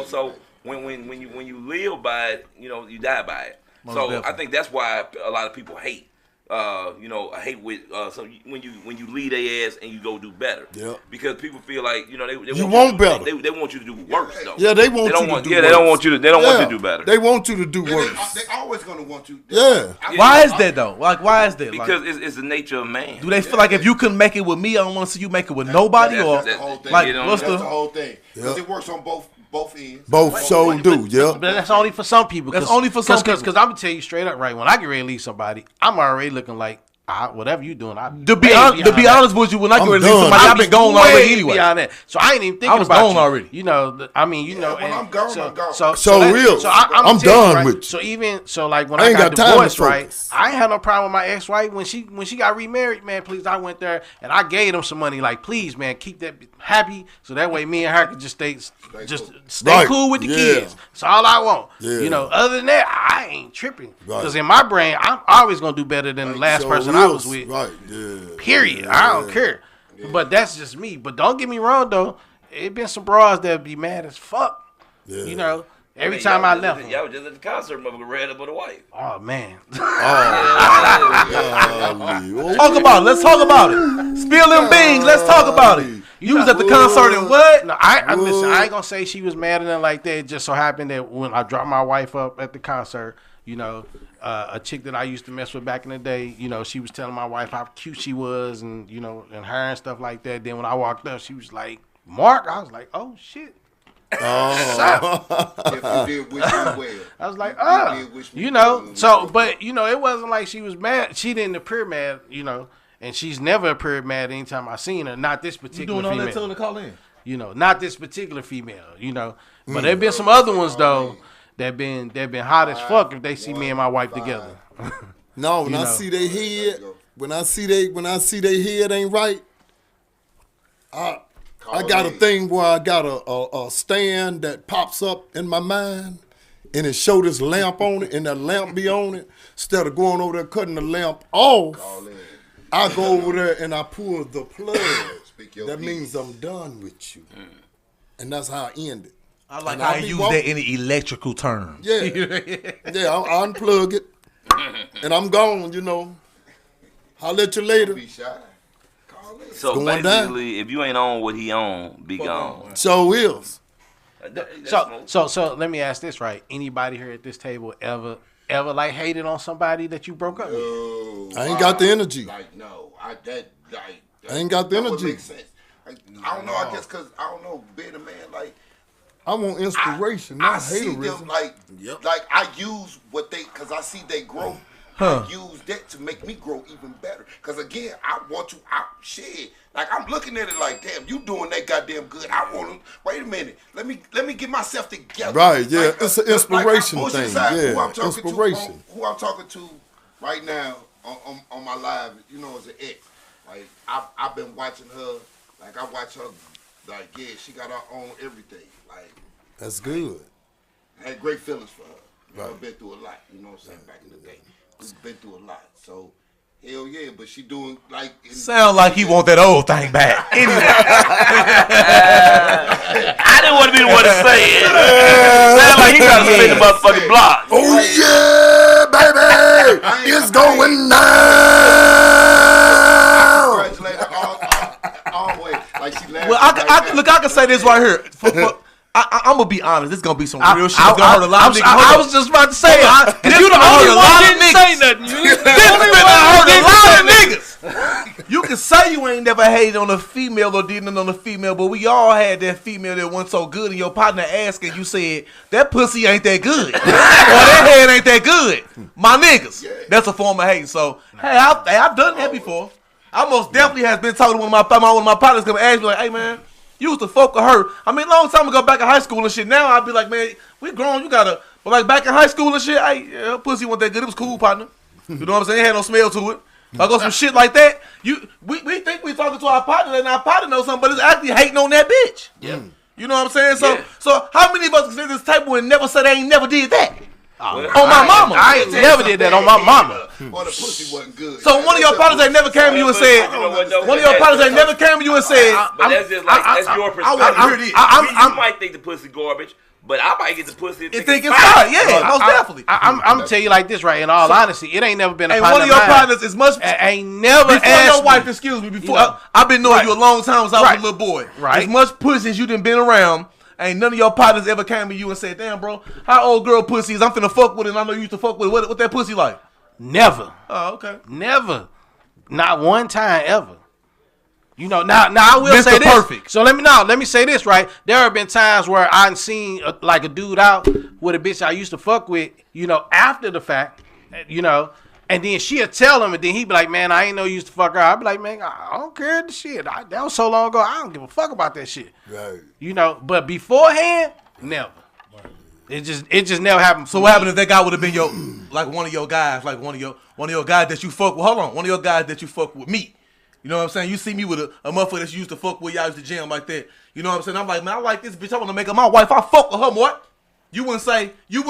E: So when you live by it, you die by it.
C: Most
E: So
C: definitely.
E: I think that's why a lot of people hate. Hate with so when you lead their ass and you go do better.
F: Yeah.
E: Because people feel like they
F: You
E: want
F: want better.
E: They want you to do worse though.
F: Yeah, they want you to do
E: They
F: worse.
E: don't want you to. They don't want you to do better.
F: They want you to do
G: They
F: worse.
G: always gonna want you.
F: Yeah.
C: Why is that though? Like, why is that?
E: Because
C: Like,
E: it's the nature of man.
C: do they feel like if you couldn't make it with me, I don't want to see you make it with nobody? Or
G: That's the whole thing.
C: like,
E: Get on
C: what's
G: That's
C: the?
G: the whole thing. Because
F: Yeah.
G: it works on both ends.
F: Both show do, yeah.
B: But that's only for some people.
C: That's only for some people.
B: Because I'm gonna tell you straight up, right? When I get ready to leave somebody, I'm already looking like whatever you doing.
C: To be honest with you, when I
F: I'm
C: get ready to
F: done.
C: leave somebody, I've been gone already anyway.
B: Beyond that. So I ain't even thinking
C: I was
B: about
C: gone
B: you.
C: already.
B: When
G: I'm gone,
B: so,
G: I'm gone.
F: So real. I'm done with you.
B: So even like when
F: I
B: I
F: ain't
B: got
F: got time to
B: divorced, right?
F: focus.
B: I ain't had no problem with my ex-wife when she got remarried. Man, please, I went there and I gave them some money. Like, please, man, keep that happy so that way me and her could just stay
F: Right.
B: cool with the
F: Yeah.
B: kids. That's all I want.
F: Yeah.
B: Other than that, I ain't tripping
F: Right.
B: because in my brain, I'm always gonna do better than the last
F: So
B: person
F: real,
B: I was with.
F: Right, yeah.
B: Period. I don't care. But that's just me. But don't get me wrong though. It been some bras that be mad as fuck.
F: Yeah.
B: Every time I left
E: y'all
B: them.
E: was just at the concert, motherfucker, ran up with a wife.
B: Oh man.
C: Talk about it. Let's talk about it. Spill them beans. Let's talk about it. You was at the concert and what?
B: No, I listen. I ain't gonna say she was mad or nothing like that. It just so happened that when I dropped my wife up at the concert, a chick that I used to mess with back in the day, she was telling my wife how cute she was, and and her and stuff like that. Then when I walked up, she was like, "Mark," I was like, "Oh shit."
G: If you did wish me well.
B: I was like,
G: You did wish me well.
B: So, but it wasn't like she was mad. She didn't appear mad, and she's never appeared mad anytime I seen her. Not this
C: You
B: particular
C: doing all that
B: female.
C: telling to call in?
B: Not this particular female. But there been some other ones though that been hot as fuck if they see me and my wife together.
F: No, when I see they head, when I see they head ain't right, I got a thing where I got a stand that pops up in my mind, and it show this lamp on it, and that lamp be on it. Instead of going over there cutting the lamp off, I go over there and I pull the plug. That means I'm done with you, and that's how I end it.
C: I like
F: And
C: how
F: I
C: you
F: be
C: use
F: walking-
C: that in the electrical terms.
F: Yeah, I unplug it, and I'm gone. I'll let you later.
G: Be shy. Call in.
E: So
F: going
E: basically,
F: down.
E: if you ain't on what he on, be gone.
F: So is.
E: That's
B: So let me ask this, right? Anybody here at this table ever ever like hated on somebody that you broke up with?
F: I ain't got the energy.
D: Like, no, I
F: ain't got the
D: that would
F: energy.
D: make sense. Like, I don't know. I guess because I don't know, being a man, like
F: I want inspiration,
D: I
F: not
D: see
F: haterism.
D: them like I use what they because I see they grow. I use that to make me grow even better. Cause again, I want to shit. Like I'm looking at it like, damn, you doing that goddamn good. I want to wait a minute. Let me get myself together.
F: Right, yeah.
D: Like,
F: it's an inspiration
D: like,
F: thing.
D: Who
F: Yeah,
D: I'm talking
F: inspiration.
D: To, who I'm talking to right now on my live, you know, as an ex. Like I've been watching her. Like I watch her. Like yeah, she got her own everything. Like
F: That's good.
D: I had great feelings for her. You know,
F: Right.
D: I've been through a lot. You know what I'm saying? Back in the day, we've been through a lot. So hell yeah, but she doing like
C: Sound like he want that old thing back. Anyway,
E: I didn't want to be the one to say it. Sound like he got to spin the motherfucking block.
F: Oh yeah, baby, it's going down.
D: congratulate her always. Like she laughed.
C: well, I can say this right here. I'm gonna be honest. This is gonna be some real shit. It's gonna hurt a lot of niggas.
B: I was just about to say,
C: Cause you the only one didn't say nothing. This finna hurt a lot of niggas. You can say you ain't never hated on a female or did nothing on a female, but we all had that female that wasn't so good, and your partner asked and you said that pussy ain't that good, or that head ain't that good. My niggas, that's a form of hate. So hey, I've done that before. I most definitely has been talking to one of my partners come ask me like, hey man. You used to fuck with her. I mean, long time ago, back in high school and shit. Now I'd be like, man, we grown. You gotta. But like back in high school and shit, her pussy wasn't that good. It was cool, partner. You know what I'm saying? It had no smell to it. I go some shit like that. We think we talking to our partner and our partner knows something, but it's actually hating on that bitch.
E: Yeah.
C: You know what I'm saying? So
E: Yeah.
C: so how many of us can sit at this table and never say they ain't never did that?
E: Well,
C: On my mama.
B: I ain't never did that on my mama.
D: Or the pussy wasn't good.
C: So one of your partners ain't never came to you and said.
E: You know what, though?
C: One of your partners ain't never came to you and said.
E: But that's just like that's your perspective.
C: I wanna hear this.
E: You might think the pussy garbage, but I might get the pussy and
C: You
E: think
C: think
E: it's
C: it's
E: fine.
C: fine? Yeah, most definitely.
B: I'm gonna tell you like this, right? In all honesty, it ain't never been a
C: Hey,
B: partner
C: one of your
B: of mine.
C: partners is much.
B: Ain't never
C: Before
B: asked
C: your wife,
B: me.
C: excuse me, before
B: You know.
C: I've been knowing you a long time since I was
B: Right.
C: a little boy.
B: Right.
C: As much pussy as you done been around, ain't none of your partners ever came to you and said, damn, bro, how old girl pussy is? I'm finna fuck with it, and I know you used to fuck with it. What that pussy like?
B: Never.
C: Oh, okay.
B: Never. Not one time ever. You know, now I will
C: Mr.
B: say this.
C: Perfect.
B: So let me say this, right? There have been times where I've seen like a dude out with a bitch I used to fuck with, you know, after the fact, you know, and then she'll tell him, and then he'd be like, man, I ain't know you used to fuck her. I'd be like, man, I don't care the shit. That was so long ago, I don't give a fuck about that shit.
F: Right.
B: You know, but beforehand, never. It just never happened.
C: So what happened if that guy would have been your, like one of your guys, like one of your guys that you fuck with? Hold on, one of your guys that you fuck with me. You know what I'm saying? You see me with a motherfucker that you used to fuck with, y'all used to jam like that. You know what I'm saying? I'm like, man, I like this bitch. I want to make her my wife. I fuck with her more. You wouldn't tell me, you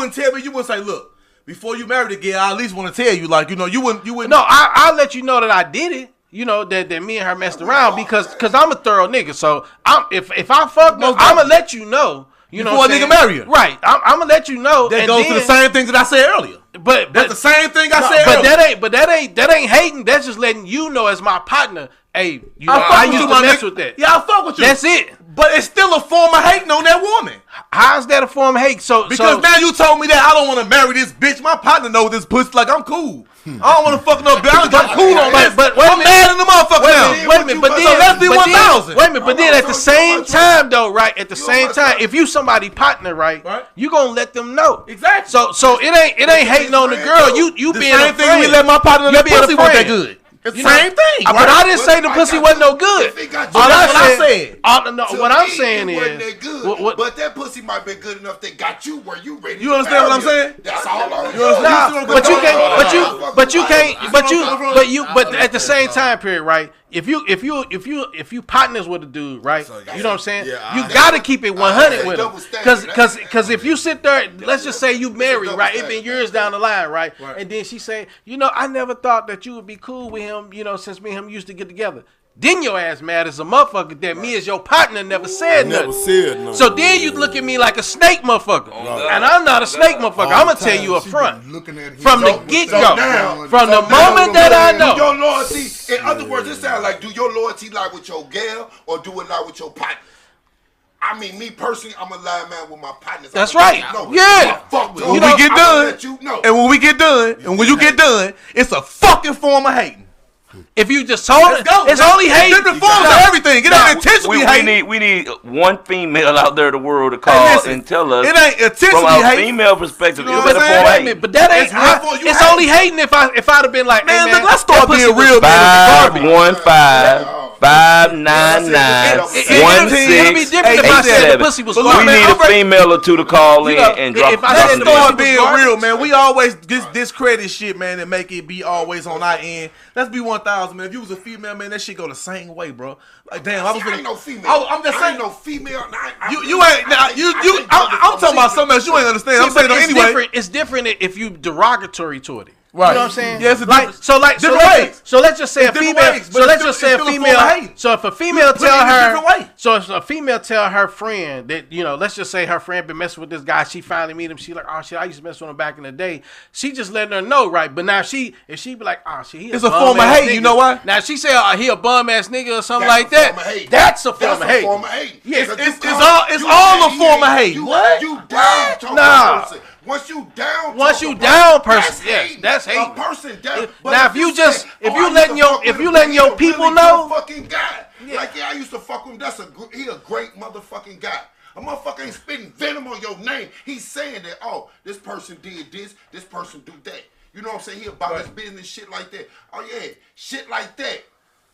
C: wouldn't say, look, before you married a girl, I at least want to tell you, like, you know, you wouldn't.
B: No, I'll let you know that I did it. You know, that me and her messed around because I'm a thorough nigga. So if I fuck, I'm gonna let you know. You know,
C: before a nigga marry her.
B: Right? I'm gonna let you know.
C: That
B: and
C: goes
B: then,
C: to the same things that I said earlier.
B: But
C: That's the same thing I said earlier.
B: But that ain't hating. That's just letting you know as my partner. Hey, you know, I
C: fuck with
B: used
C: you,
B: to
C: my
B: mess
C: nigga.
B: with that.
C: Yeah, I fuck with you.
B: That's it.
C: But it's still a form of hating on that woman.
B: How's that a form of hate?
C: Because now you told me that I don't want to marry this bitch. My partner knows this pussy like I'm cool. I don't want to fuck no bitch. I'm cool on this.
B: But wait a
C: I'm
B: minute.
C: mad in the motherfucker now.
B: Wait a minute, but then
C: So let's be 1,000.
B: Wait a minute, but then at the same time though, right? At the same time, if you somebody partner, right, you gonna let them know.
C: Exactly.
B: So it ain't hating on the girl. You
C: The
B: being a
C: same thing
B: friend.
C: we let my partner know that
B: being a
C: pussy wasn't that
B: friend.
C: good. It's the
B: You know,
C: same thing.
B: But I didn't say the pussy wasn't no good.
D: If it got
B: All
D: you-
B: I
C: That's what I said.
B: What I'm
D: To me,
B: saying
D: it wasn't
B: is,
D: that good, but that pussy might be good enough that got you where you ready.
C: You understand what I'm saying?
D: That's all I'm
C: You understand?
B: nah, but at the same time period, right? If you partners with a dude, right? You know what I'm saying?
H: Yeah,
B: You gotta keep it 100 with him,
D: double standard.
B: because if you sit there, let's just say you married, right? It been years down the line, right? And then she say, you know, I never thought that you would be cool with him, you know, since me and him used to get together. Then your ass mad as a motherfucker that me as your partner never said nothing. So then you look at me like a snake motherfucker. And I'm not a snake motherfucker. I'm going to tell you up front. From the get-go. From the moment that I know.
D: Do your loyalty, in other words, it sounds like, do your loyalty lie with your gal or do it lie with your partner? I mean, me personally, I'm a line man with my partners.
B: That's right. Yeah.
C: When we get done, and when we get done, and when you get done, it's a fucking form of hating.
B: If you just told it, it's only hate.
C: Different forms of everything. It ain't intentionally hating.
E: We need one female out there in the world to call and tell us.
C: It ain't intentionally
E: from our
C: hating.
E: female perspective.
C: You know
E: It's
C: what
E: a
C: I'm
E: form of
C: saying?
E: hate.
B: But that ain't. It's only hating if I'd have been like,
C: Man,
B: hey,
C: look, let's start being real.
E: 515-599-1687.
B: It'd be different if I said the pussy was
E: We
B: garbage.
E: need a female or two to call in and drop.
B: if I
C: Let's
B: said the
C: start
B: pussy
C: being
B: was garbage.
C: real, man. We always discredit shit, man, and make it be always on our end. Let's be 1,000, man. If you was a female, man, that shit go the same way, bro. Like, damn, I
D: ain't no female.
C: I'm just
D: I
C: saying.
D: ain't no female.
C: You ain't now. I'm talking about something else. You ain't understand. I'm saying
B: it's
C: anyway.
B: different. It's different if you derogatory toward it.
C: Right.
B: You know what I'm saying?
C: Yeah, it's a
B: like,
C: different- different ways.
B: So let's just say
C: It's
B: a
C: different
B: female.
C: ways, but
B: So
C: it's
B: let's
C: still-
B: just say
C: it's
B: a
C: still a form
B: female.
C: of hate.
B: So if a female
C: put it
B: tell
C: in a
B: her,
C: different way.
B: so if a female tell her friend that, you know, let's just say her friend been messing with this guy, she finally meet him, she like, oh shit, I used to mess with him back in the day. She just letting her know, right? But now if she be like, oh shit, he
C: It's a form of hate.
B: nigga.
C: You know why?
B: Now if she say, oh, he a bum ass nigga or something
D: That's
B: like
D: a
B: that.
D: form of hate.
B: That's a form of hate. Yeah,
C: it's all a form of hate.
D: What? You down to
B: Nah.
D: a person. Once you down,
B: Once
D: to
B: you
D: a
B: down
D: person,
B: person, yes, that's hate.
D: A person down. But
B: Now, if you just-
D: say,
B: if
D: oh,
B: you
D: I
B: letting
D: used to
B: your-
D: fuck
B: if
D: with
B: you
D: him,
B: letting
D: he
B: your
D: a
B: people
D: really
B: know-
D: good fucking guy. Like, yeah, I used to fuck with him. He a great motherfucking guy. A motherfucker ain't spitting venom on your name. He's saying that, oh, this person did this person do that. You know what I'm saying? He about his business, shit like that. Oh yeah, shit like that.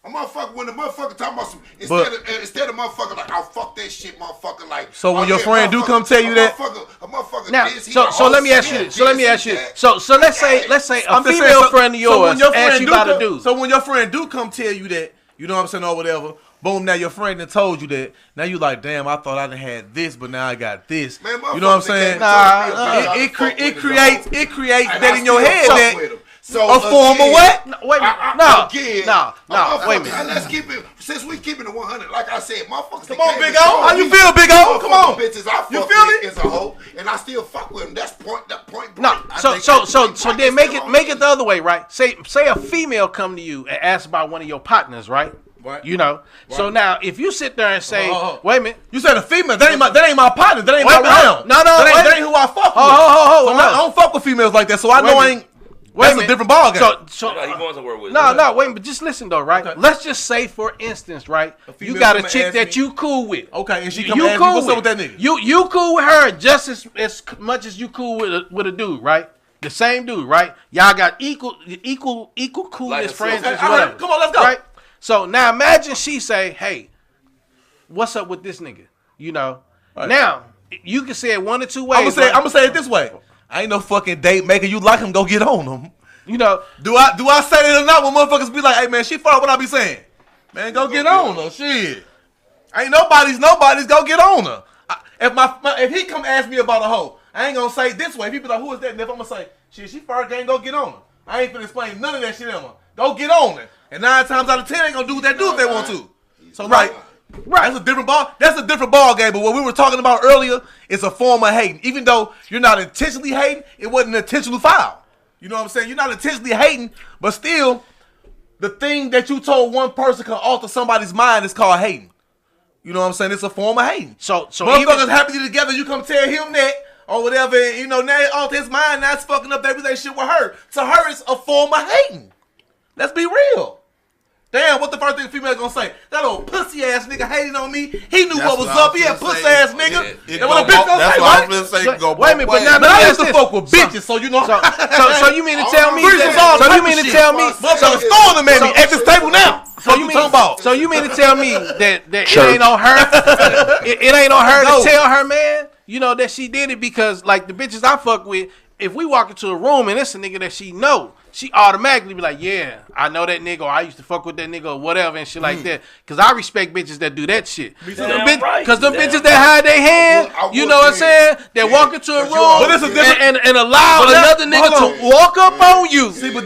D: A motherfucker, when the motherfucker talking about some, instead of motherfucker like, I'll fuck that shit, motherfucker, like.
C: So when
D: oh,
C: your
D: yeah,
C: friend do come tell you that,
D: a motherfucker
B: Now,
D: this, he
B: so
D: a
B: let me
D: host,
B: ask you
D: yeah,
B: this. So let me
D: this,
B: ask you.
D: that.
B: So let's say a
C: I'm just saying,
B: female friend of yours
C: when your
B: asked
C: friend
B: you
C: do
B: about to
C: come-
B: do.
C: So when your friend do come tell you that, you know what I'm saying, or whatever, boom, now your friend done told you that. Now you like, damn, I thought I done had this, but now I got this.
D: Man,
C: you know what I'm saying? It creates that in your head that a form of what?
B: No, wait a minute.
D: Again,
B: No, wait a minute.
D: Let's keep it, since we keeping it 100, like I said, motherfuckers.
C: Come on, Big O. How you feel, Big O? Come on.
D: Bitches, I
C: You
D: fuck
C: feel
D: with
C: me?
D: as a hoe, and I still fuck with them. That's point blank.
B: No,
D: I
B: so
D: think that's point
B: so
D: blank.
B: then
D: It's
B: make
D: still
B: it the other way, right? Say a female come to you and ask about one of your partners, right?
C: Right.
B: You know. Right. So now if you sit there and say, wait a minute,
C: You said a female. That ain't my partner. That ain't
B: Wait
C: my
B: a minute.
C: round.
B: No,
C: That ain't who I fuck with. So
B: no.
C: I don't fuck with females like that. So I know I ain't. That's a different ball game.
B: So
E: He going somewhere with it.
B: no, wait, but just listen though, right? Okay. Let's just say, for instance, right, you got a chick that you cool with.
C: Okay, and she come ask me, what's up with that nigga?
B: You cool with her just as much as you cool with a dude, right? The same dude, right? Y'all got equal coolness
E: Like
B: friends.
C: okay,
B: as whatever,
C: come on, let's go.
B: Right? So now imagine she say, hey, what's up with this nigga? You know,
C: right.
B: Now you can say it one or two ways.
C: I'm gonna say it this way. I ain't no fucking date maker. You like him, go get on him.
B: You know,
C: do I say that or not when motherfuckers be like, hey man, she fought, what I be saying? Man, go get on her. Shit. Ain't nobody's, go get on her. If he come ask me about a hoe, I ain't gonna say it this way. If he be like, who is that? And if I'm gonna say, shit, she far gang, go get on her. I ain't finna explain none of that shit to her. Go get on her. And 9 times out of 10 ain't gonna do what they do if they want to. So right. That's a different ball. That's a different ball game. But what we were talking about earlier is a form of hating. Even though you're not intentionally hating, it wasn't an intentional foul. You know what I'm saying? You're not intentionally hating, but still, the thing that you told one person can alter somebody's mind is called hating. You know what I'm saying? It's a form of hating. So motherfuckers happy together. You come tell him that or whatever. You know, now alter his mind. Now it's fucking up their relationship with her. To her, it's a form of hating. Let's be real. Damn, what the first thing a female gonna say? That old pussy ass nigga hating on me. He knew what was up. He had pussy ass nigga.
H: That's what I was gonna say. Go
B: wait a minute, but now
C: I used to fuck with bitches, so you know.
B: So you mean to tell me? So you mean to tell me?
C: Motherfuckers throwing them at me at this table now.
B: So you mean to tell me that it ain't on her? It ain't on her to tell her man, you know, that she did it because like the bitches I fuck with, if we walk into a room and it's a nigga that she know, she automatically be like, yeah, I know that nigga, or I used to fuck with that nigga, or whatever, and shit like that. Because I respect bitches that do that shit. Because them bitches that hide their hand, you know what I'm saying? That walk into a room and allow another nigga to walk up on you, knowing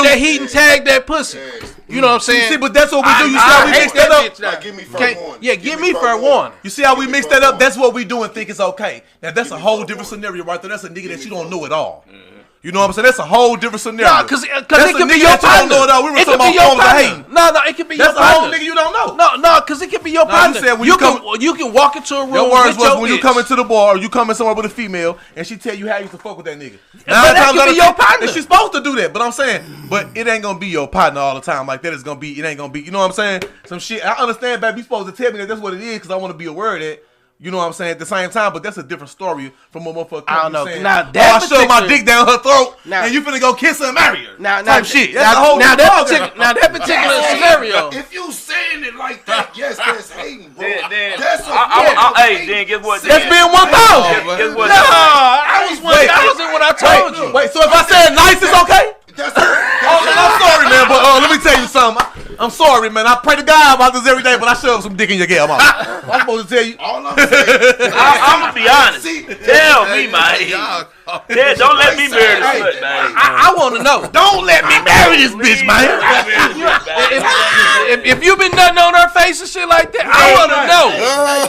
B: that he can tag that pussy. You know what I'm saying?
C: See, but that's what we do. You see how we mix that up?
D: Give me fair warning.
B: Yeah, give me fair warning.
C: You see how we mix that up? That's what we do and think it's okay. Now, that's a whole different scenario right there. That's a nigga that you don't know at all. You know what I'm saying? That's a whole different scenario.
B: No, because it can be your partner.
C: It could be your partner.
B: No, it can be your partner.
C: That's a whole nigga you don't know.
B: No, because it can be your partner. You can walk into a room.
C: Your words was when
B: bitch.
C: you come into the bar or you come in somewhere with a female and she tell you how you used to fuck with that nigga.
B: But that can be your partner.
C: And she's supposed to do that, but I'm saying, but it ain't gonna be your partner all the time like that. It ain't gonna be. You know what I'm saying? Some shit. I understand, baby. You supposed to tell me that that's what it is because I want to be aware of that. You know what I'm saying? At the same time, but that's a different story from a motherfucker.
B: I don't know.
C: Saying,
B: now
C: I shove my dick down her throat and you finna go kiss her and marry her. Type shit. That's
B: that particular scenario.
D: If you saying it like that, yes, that's hating, bro.
E: Then
D: That's
E: then guess what?
C: That's being 1,000.
E: Guess what?
B: I was 1,000 when I told you.
C: Wait, so if I said nice, it's okay? I'm sorry, man, but let me tell you something. I'm sorry, man. I pray to God about this every day, but I shove some dick in your gap. I'm supposed to tell you.
D: All I'm saying.
E: I'm gonna be honest. Tell me, man. Don't let me marry this slut, man.
C: I want to know. Don't let me marry this bitch, man.
B: If you been nutting on her face and shit like that, I want to know.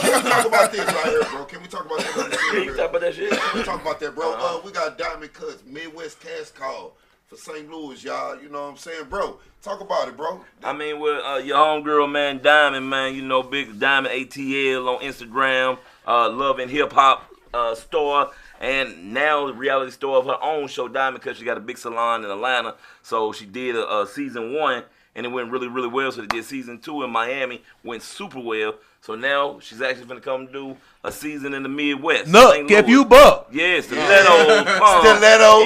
D: Can we talk about this right here, bro? Can we talk about that?
E: Can you talk about that shit?
D: Can we talk about that, bro? We got Diamond Cuts, Midwest Cash Call for St. Louis, y'all. You know what I'm saying, bro? Talk about it, bro.
E: I mean, with your homegirl, man, Diamond, man, you know, big Diamond ATL on Instagram, Love and Hip Hop store, and now the reality store of her own show, Diamond, because she got a big salon in Atlanta. So she did a season 1, and it went really, really well. So they did season 2 in Miami, went super well. So now she's actually going to come do a season in the Midwest.
C: Look, if you buck.
E: Yeah, Stiletto Pump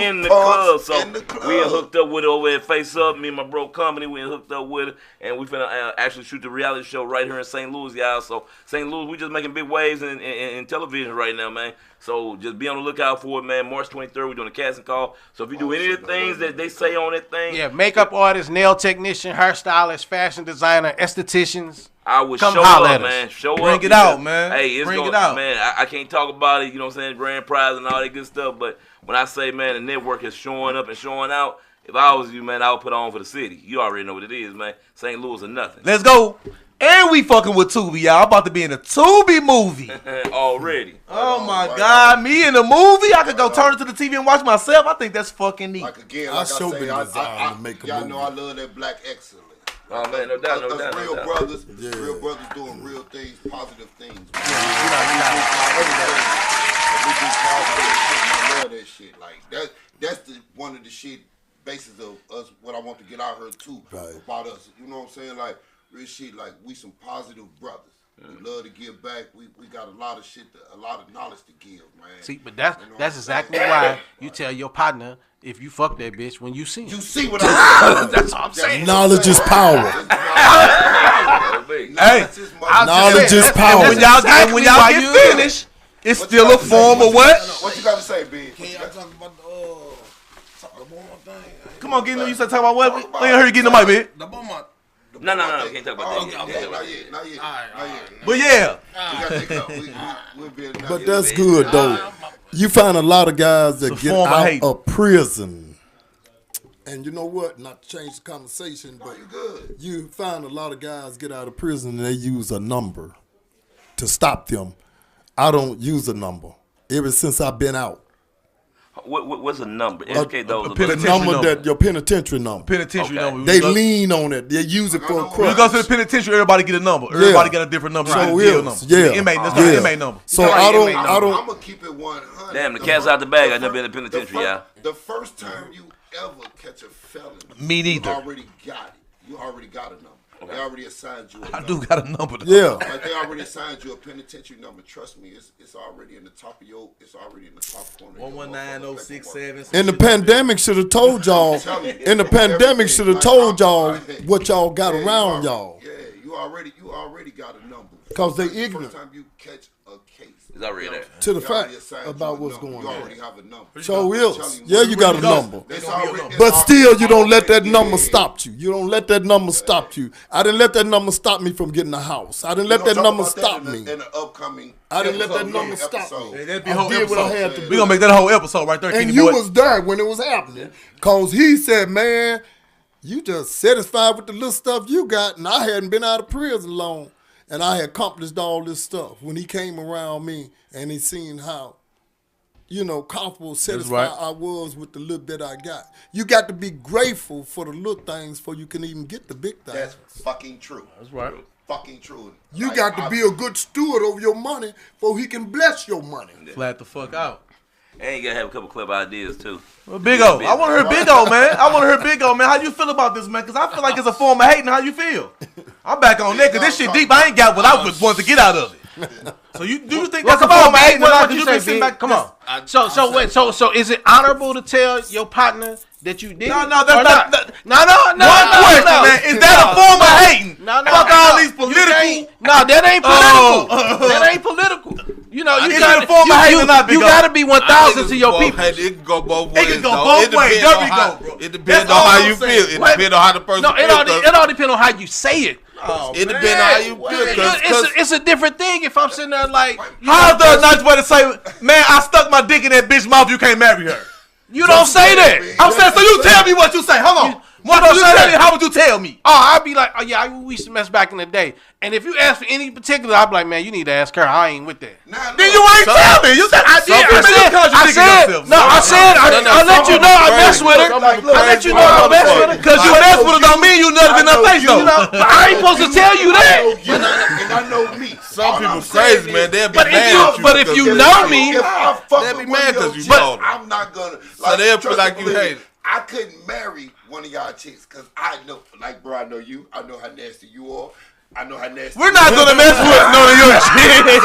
E: in the club. So we hooked up with her over at Face Up. Me and my bro Company, we hooked up with her. And we finna actually shoot the reality show right here in St. Louis, y'all. So St. Louis, we just making big waves in television right now, man. So just be on the lookout for it, man. March 23rd, we're doing a casting call. So if you do any of the things that they say on that thing.
B: Yeah, makeup artist, nail technician, hairstylist, fashion designer, estheticians.
E: I would
B: Come
E: show
B: holler
E: up,
B: at us.
E: man. Show up.
C: Bring it out, man.
E: Hey, it's
C: Bring
E: gonna,
C: it out.
E: man. I can't talk about it, you know what I'm saying, grand prize and all that good stuff. But when I say, man, the network is showing up and showing out, if I was you, man, I would put on for the city. You already know what it is, man. St. Louis or nothing.
C: Let's go. And we fucking with Tubi, y'all. I'm about to be in a Tubi movie.
E: Already.
C: Oh my God, me in a movie? I could go turn it to the TV and watch myself. I think that's fucking neat.
D: Like again, like I say, y'all know I love that black excellence.
E: Oh man, no doubt.
D: Real brothers doing real things, positive things. We I love that shit. Like that's one of the shit basis of us. What I want to get out here too about us. You know what I'm saying? Like real shit. Like we some positive brothers. We love to give back. We got a lot of shit, a lot of knowledge to give, man.
B: See, but that's exactly why you tell your partner if you fuck that bitch when you see him.
D: You see what I'm saying?
B: That's all I'm saying.
F: Knowledge is power.
C: Hey,
F: knowledge is power.
C: When y'all get finished, it's still a form of what?
D: What you got to say, B?
G: Can y'all talk about the one more thing?
C: Come on, you said talk about what? Let me hear you get in the mic, bitch.
G: The Beaumont.
E: No, can't talk about that.
D: Not yet.
C: But yeah.
F: But that's good though. You find a lot of guys that get out of prison. And you know what? Not to change the conversation, but you find a lot of guys get out of prison and they use a number to stop them. I don't use a number. Ever since I've been out.
E: What's a number? Educate those.
F: The number that your penitentiary number.
C: Penitentiary number.
F: They lean on it. They use it for a crime.
C: When you go to the penitentiary, everybody get a number. Everybody got a different number.
F: So
C: Inmate, that's the inmate number.
F: So I don't.
D: I'm gonna keep it 100.
E: Damn, the cat's out the bag. I never been in the penitentiary, y'all.
D: The first time you ever catch a felony,
C: me neither.
D: You already got it. You already got a number. Okay. They already assigned you a number.
C: I do got a number.
F: Yeah.
D: Like they already assigned you a penitentiary number. Trust me, it's already in the top of your. It's already in the top corner.
C: 119067.
F: And the pandemic should have told y'all. And the pandemic should have told y'all what y'all got around y'all.
D: Yeah, you already got a number.
F: Because they ignorant.
D: First time you catch a case.
E: It's already there.
F: To the fact about what's going on.
D: You already have a number.
F: So is. Yeah, you got a number.
D: Already,
F: but still, you don't let that number stop you. You don't let that number stop you. I didn't let that number stop me from getting a house. I didn't let that number stop me.
D: In the upcoming
F: I didn't let that number stop me.
C: That'd be a whole episode.
F: What I had to do.
C: We're going to make that a whole episode right there.
F: And you was there when it was happening. Because he said, man, you just satisfied with the little stuff you got. And I hadn't been out of prison long. And I had accomplished all this stuff when he came around me and he seen how comfortable, satisfied I was with the little bit I got. You got to be grateful for the little things before you can even get the big things.
D: That's fucking true.
C: That's right.
D: Fucking true.
F: You got to be a good steward over your money before he can bless your money.
C: Flat the fuck out.
E: And you gotta have a couple clever ideas too.
C: Well, Big O. I want to hear Big O, man. Big O, man. How you feel about this, man? Because I feel like it's a form of hating. How you feel? I'm back on that because this shit deep. I ain't got what I was wanting to get out of it. So do you think that's a form of hating?
B: What you say, Big? Come on. So is it honorable to tell your partner that you did?
C: No, that's not.
B: No.
C: Man. Is that a form of hating?
B: No.
C: Fuck all these political.
B: No, that ain't political. That ain't political. You
C: got a form of hating or not, Big O?
B: You gotta be 1,000 to your people.
H: It can go both ways.
C: It can go both ways. There we go, bro.
H: It depends on how you feel. It depends on how the person feels.
B: It all depends on how you say it.
H: It depends on how you feel.
B: It's a different thing if I'm sitting there like.
C: How's the nice way to say, man, I stuck my dick in that bitch mouth, you can't marry her?
B: You don't say that.
C: I'm saying, so you tell me what you say. Hold on. How would you tell me?
B: Oh, I'd be like, oh yeah, we used to mess back in the day. And if you ask for any particular, I'd be like, man, you need to ask her. I ain't with that.
C: Then you ain't tell me. You said I did.
B: I'll let you know I mess with her. I let you know I mess with her.
C: Because you mess with her don't mean you nutted in her face though.
B: I ain't supposed to tell you that.
D: And I know me.
H: Some people crazy, man. They'll be mad.
B: But if you know me,
H: they'll be mad because you told them.
D: I'm not gonna.
H: So they'll feel like you hate it.
D: I couldn't marry one of y'all chicks because I know, like, bro, I know you. I know how nasty you are. I know how nasty.
C: We're not gonna mess with none of your shit.
D: We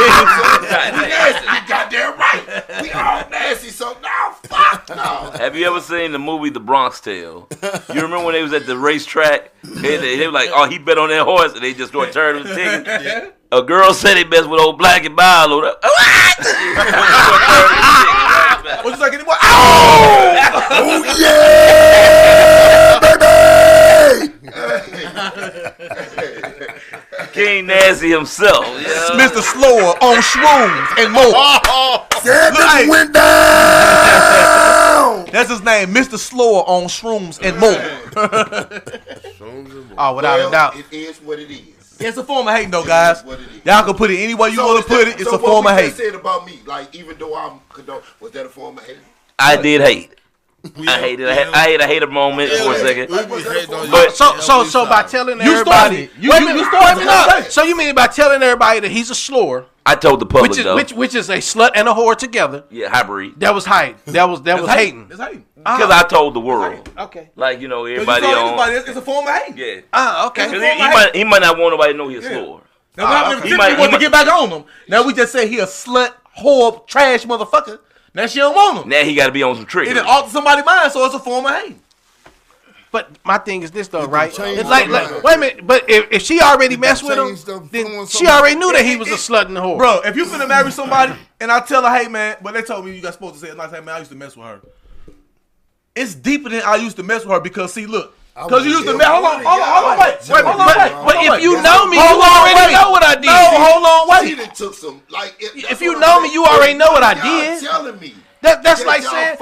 D: nasty. You goddamn right. We all nasty. So now, fuck no.
E: Have you ever seen the movie The Bronx Tale? You remember when they was at the racetrack? They were like, oh, he bet on that horse, and they just started turning the ticket. Yeah. A girl said they messed with old Black and Milo. What?
C: What's like anymore?
F: Oh yeah, baby!
E: King Nasty himself. Yeah.
C: Mr. Slower on shrooms and more.
F: That went down.
C: That's his name, Mr. Slower on shrooms and more.
B: Oh, without a doubt.
D: It is what it is.
C: It's a form of hating, though, guys. Y'all can put it any way you want to put it. It's a form of hate.
D: What you said about me, like, even though I'm condone, was that a form of hate?
E: I did hate. I hated. I had a hater moment for a second.
B: But so by telling everybody, you started it. So you mean by telling everybody that he's a slore?
E: I told the public
B: which is a slut and a whore together.
E: Yeah, hybrid.
B: That was hate. That was hating.
C: It's hating.
E: Because I told the world.
B: Okay.
E: Like, everybody on.
C: It's a form of hate.
E: Yeah.
B: Okay.
E: He might not want nobody to know he's a slore.
C: Now, he want to get back on him. Now we just say he a slut, whore, trash motherfucker. Now she don't want him.
E: Now he got to be on some tricks.
C: It altered somebody's mind, so it's a form of hate.
B: But my thing is this though, right? It's like wait a minute. But if she already messed with him, then she already knew that he was a slut and a whore.
C: Bro, if you finna marry somebody and I tell her, hey man, but they told me you got supposed to say it, like, hey man, I used to mess with her. It's deeper than I used to mess with her because see, look. Because you used to mess. Hold on, wait.
B: But if you know me, you already know what I did.
C: No, hold on, wait.
D: She done took some, like,
B: if you know me, you already know what I did.
D: Telling me.
B: That's like saying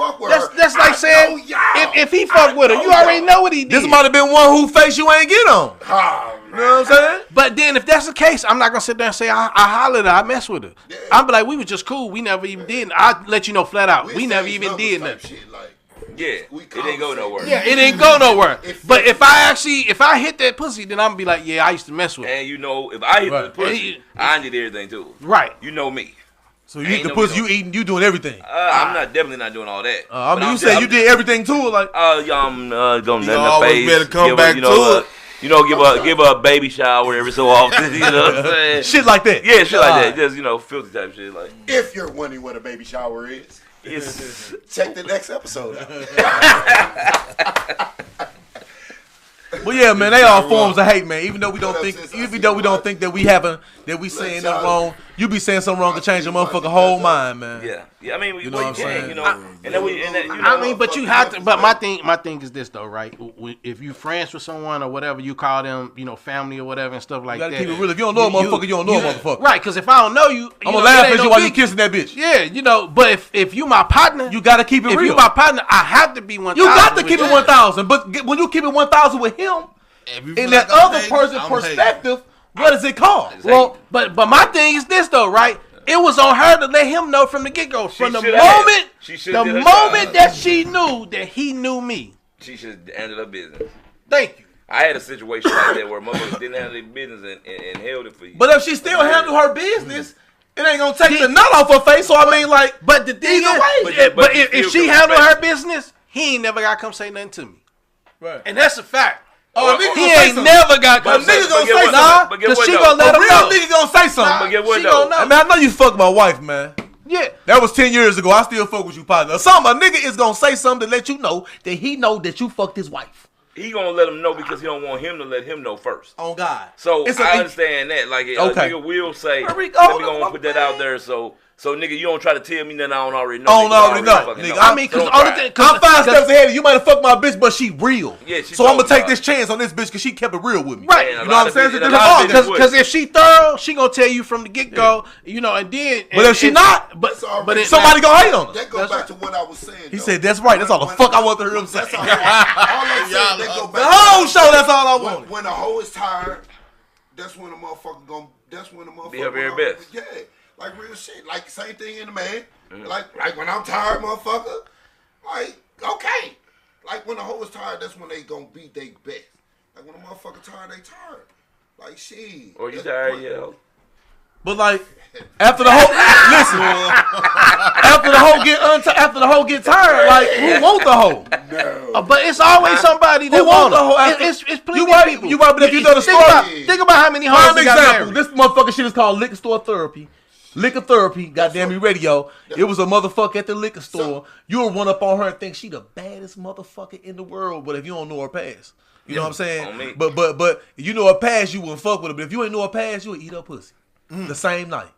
B: if he fuck with her, you already know what he did.
C: This might have been one whose face you ain't get on. You know what I'm saying?
B: But then if that's the case, I'm not gonna sit there and say I hollered her, I messed with her. Yeah. I'm be like, we was just cool. We never even did. I let you know flat out. We never even did nothing.
E: Yeah, it didn't go nowhere.
B: Yeah, it didn't go nowhere. But if I hit that pussy, then I'm gonna be like, yeah, I used to mess with her.
E: And if I hit the pussy, I did everything too.
B: Right.
E: You know me.
C: So you eat the pussy, you eating, you doing everything.
E: I'm definitely not doing all that.
C: I mean, you said you did everything too, like.
E: I'm gonna nut in the face.
H: Better come back to it.
E: Give her a baby shower every so often. You know what I'm saying?
C: Shit like that.
E: Yeah, shit like that. Just filthy type shit like.
D: If you're wondering what a baby shower is, check the next episode out.
C: Well, yeah, man, they all forms of hate, man. Even though we don't think that we saying nothing wrong, you be saying something wrong to change your motherfucking whole mind, man.
E: Yeah. I mean,
C: you know what I'm saying?
B: But you have to. But my thing is this though, right? If you friends with someone or whatever, you call them, family or whatever and stuff like that.
C: You gotta keep it real. If you don't know a motherfucker, you don't know a motherfucker.
B: Right? Because if I don't know you,
C: I'm gonna laugh at you while you kissing that bitch.
B: Yeah, But if you my partner,
C: you gotta keep it real.
B: If you my partner, I have to be 1,000.
C: You got to keep it 1,000. But when you keep it 1,000 with him, in that other person's perspective, what does it call?
B: Well, but my thing is this though, right? It was on her to let him know from the get go. From the moment that she knew that he knew me,
E: she should handle her business.
B: Thank you.
E: I had a situation like that where motherfuckers didn't handle their business and held it for you.
C: But if she still handle her business, it ain't gonna take the nut off her face. So I mean, like,
B: but the thing is, but if she handled her business, he ain't never got to come say nothing to me. Right. And that's a fact.
C: Oh,
B: he ain't never got to come say
C: something.
B: Nigga gonna say something. Because she gonna let him know.
C: Nigga gonna say something.
E: But get what though?
C: I mean, I know you fucked my wife, man.
B: Yeah.
C: That was 10 years ago. I still fuck with you, partner. A nigga is gonna say something to let you know that he know that you fucked his wife.
E: He gonna let him know because he don't want him to let him know first.
C: On God.
E: So I understand that. Like a nigga will say, let me go put that out there. So nigga, you don't try to tell me nothing I don't already know.
C: I don't already know. Nigga, I mean, cause I'm 5 steps ahead of you. Might have fucked my bitch, but she real. Yeah, so I'm gonna take this chance on this bitch because she kept it real with me.
B: Right.
C: You know what I'm saying?
B: Because if she thorough, she gonna tell you from the get go. You know, and then.
C: But if she not,
B: but
C: somebody gonna hate on her.
D: That goes back to what I was saying.
C: He said that's right. That's all the fuck I want to hear him say.
D: All I'm saying, they go back.
C: The whole show. That's all I want.
D: When a hoe is tired, that's when the motherfucker gonna. That's when the motherfucker
E: be her very best.
D: Yeah. Like real shit. Like same thing in the man. Like when I'm tired, motherfucker. Like, okay. Like when the hoe is tired, that's when they gonna be their best. Like when a motherfucker tired, they tired. Like shit.
E: Or you tired, yeah.
C: But like after the whole listen, after the whole get tired, like who want the hoe?
D: No.
B: But it's always somebody that
C: want
B: the hoe.
C: It's
B: plenty
C: of people.
B: You
C: right, but if you know the story,
B: think about how many hoes got married.
C: This motherfucking shit is called liquor store therapy. Liquor therapy, goddamn me radio. It was a motherfucker at the liquor store. You'll run up on her and think she the baddest motherfucker in the world, but if you don't know her past, you know what I'm saying? But you know her past, you wouldn't fuck with her. But if you ain't know her past, you would eat her pussy. The same night.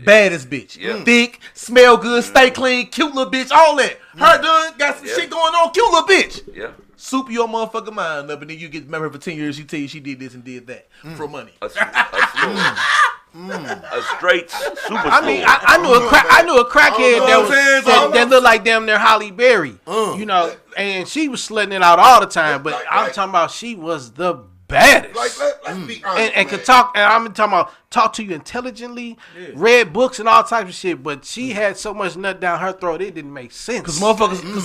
C: Baddest bitch. Yeah. Thick, smell good, stay clean, cute little bitch, all that. Her done, got some shit going on, cute little bitch.
E: Yeah.
C: Soup your motherfucking mind up, and then you get remember her for 10 years, she tell you she did this and did that for money.
E: A straight super.
B: I mean, I knew a crackhead that looked like damn near Holly Berry. You know, and she was slitting it out all the time. But I'm talking about she was the baddest.
D: Like let's be honest,
B: and could talk. And I'm talking about talk to you intelligently, read books and all types of shit. But she had so much nut down her throat, it didn't make sense.
C: Because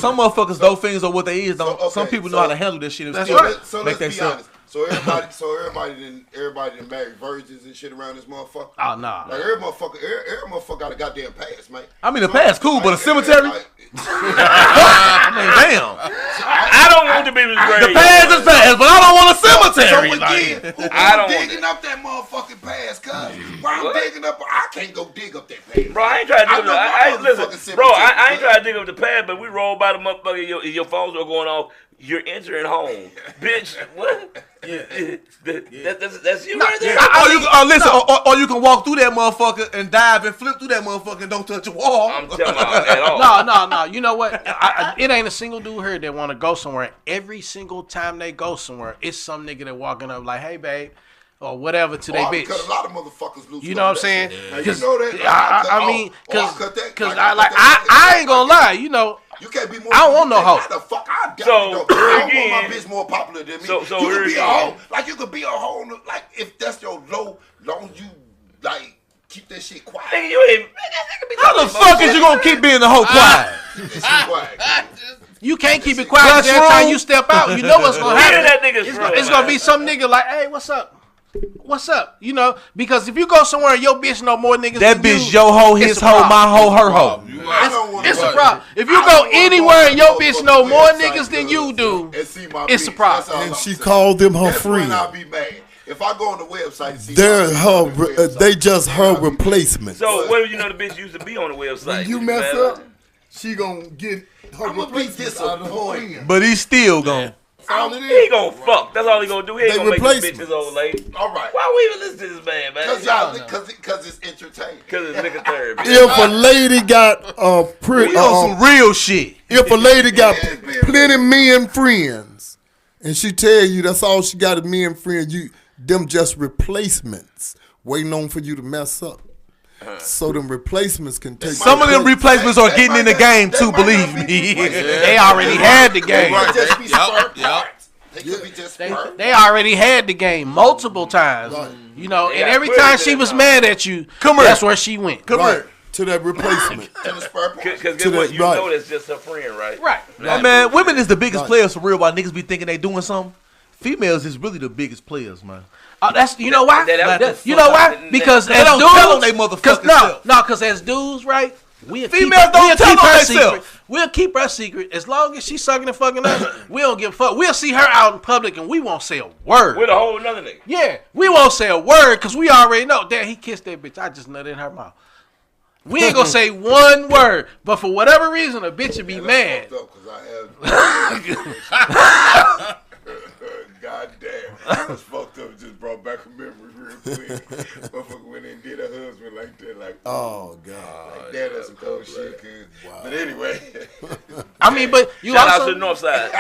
C: some motherfuckers, those things are what they is. Some people know how to handle this shit.
B: That's right.
D: So let's be honest. So everybody didn't marry virgins and shit around this motherfucker.
B: Oh nah.
D: Like every motherfucker got a goddamn past, man.
C: I mean the past cool, but a cemetery. I mean, damn.
E: I don't want to be with
C: the past is past, but I don't want a cemetery.
D: So again, I'm digging up that motherfucking past, cuz. Why I'm digging up? I can't go dig up that past.
E: Bro, I ain't trying to dig up I ain't trying to dig up the past, but we roll by the motherfucker. Your phones are going off. You're entering home, bitch. What? Yeah, that's you right there.
C: Or you can walk through that motherfucker and dive and flip through that motherfucker and don't touch the wall.
E: I'm telling you at all.
B: No. You know what? It ain't a single dude here that want to go somewhere. Every single time they go somewhere, it's some nigga that walking up like, "Hey, babe," or whatever to their bitch.
D: Cut a lot of motherfuckers loose.
B: You know what I'm saying?
D: Because you know that.
B: I mean, because I ain't gonna lie. You know.
D: You can't be more.
B: I don't want no hoe.
D: The fuck I don't want my bitch more popular than me. So you can be a hoe. Like you could be a hoe. Like if that's your low, long you like keep that shit quiet.
E: Nigga, you ain't.
C: How the fuck is you gonna keep being the hoe quiet?
B: You can't keep it quiet. Every time you step out, you know what's gonna happen. It's gonna be some nigga like, "Hey, what's up? What's up?" You know, because if you go somewhere and your bitch know more niggas
C: that
B: than
C: bitch your hoe, his hoe, my hoe, her hoe.
B: It's a problem. If you go anywhere and your bitch know more niggas than you do, it's a problem.
F: And she called them her friends.
D: I'll be mad. If I go on the website and see
F: they just her replacement.
E: So what do you know the bitch used to be on the website?
F: When you mess up, she gonna get her replacement out of her hand.
C: But he's still gonna.
E: He gonna fuck. That's all he gonna do. He ain't gonna make this bitch his old lady.
D: All right.
E: Why we even listen to this man, man?
D: Because it's entertaining.
E: Because it's nigga therapy.
F: If a lady got
C: some real shit.
F: If a lady got plenty men friends, and she tell you that's all she got is men friends, them just replacements waiting on for you to mess up. So them replacements can take.
C: Some of them replacements are getting in the game too. Believe me,
B: they already had the game.
D: They could be just
B: They already had the game multiple times. You know,
E: Yeah,
B: and every
E: put it
B: time
E: to
B: she
E: that
B: was
E: time.
B: mad at you, that's where she went.
C: Come
F: Right.
C: here.
F: To that replacement.
D: And the spare parts.
E: Because
F: To
E: guess what?
F: that-
E: You
F: right.
E: know that's just her friend, right?
B: Right.
C: Oh, man, women is the biggest
F: Right.
C: players for real. While niggas be thinking they doing something, females is really the biggest players, man.
B: Oh, that's you know why?
E: That-
B: You know why? Because
C: They
B: as
C: don't
B: dudes,
C: tell on they motherfucking self.
B: because as dudes, right? We'll
C: Females don't tell on
B: her
C: they self.
B: secret. We'll keep her secret as long as she's sucking and fucking us. We don't give a fuck. We'll see her out in public and we won't say a word.
E: With a whole nother nigga.
B: Yeah, we won't say a word because we already know. Damn, he kissed that bitch. I just nutted in her mouth. We ain't gonna say one word, but for whatever reason, a bitch would be mad.
G: God damn. That's fucked up. It just brought back a memory real quick. Motherfucker went in and did a husband like that. Like,
F: Oh God.
G: like that. That's some cold shit, kid. But anyway.
B: I mean, but you
E: Shout out
B: also,
E: to the north side.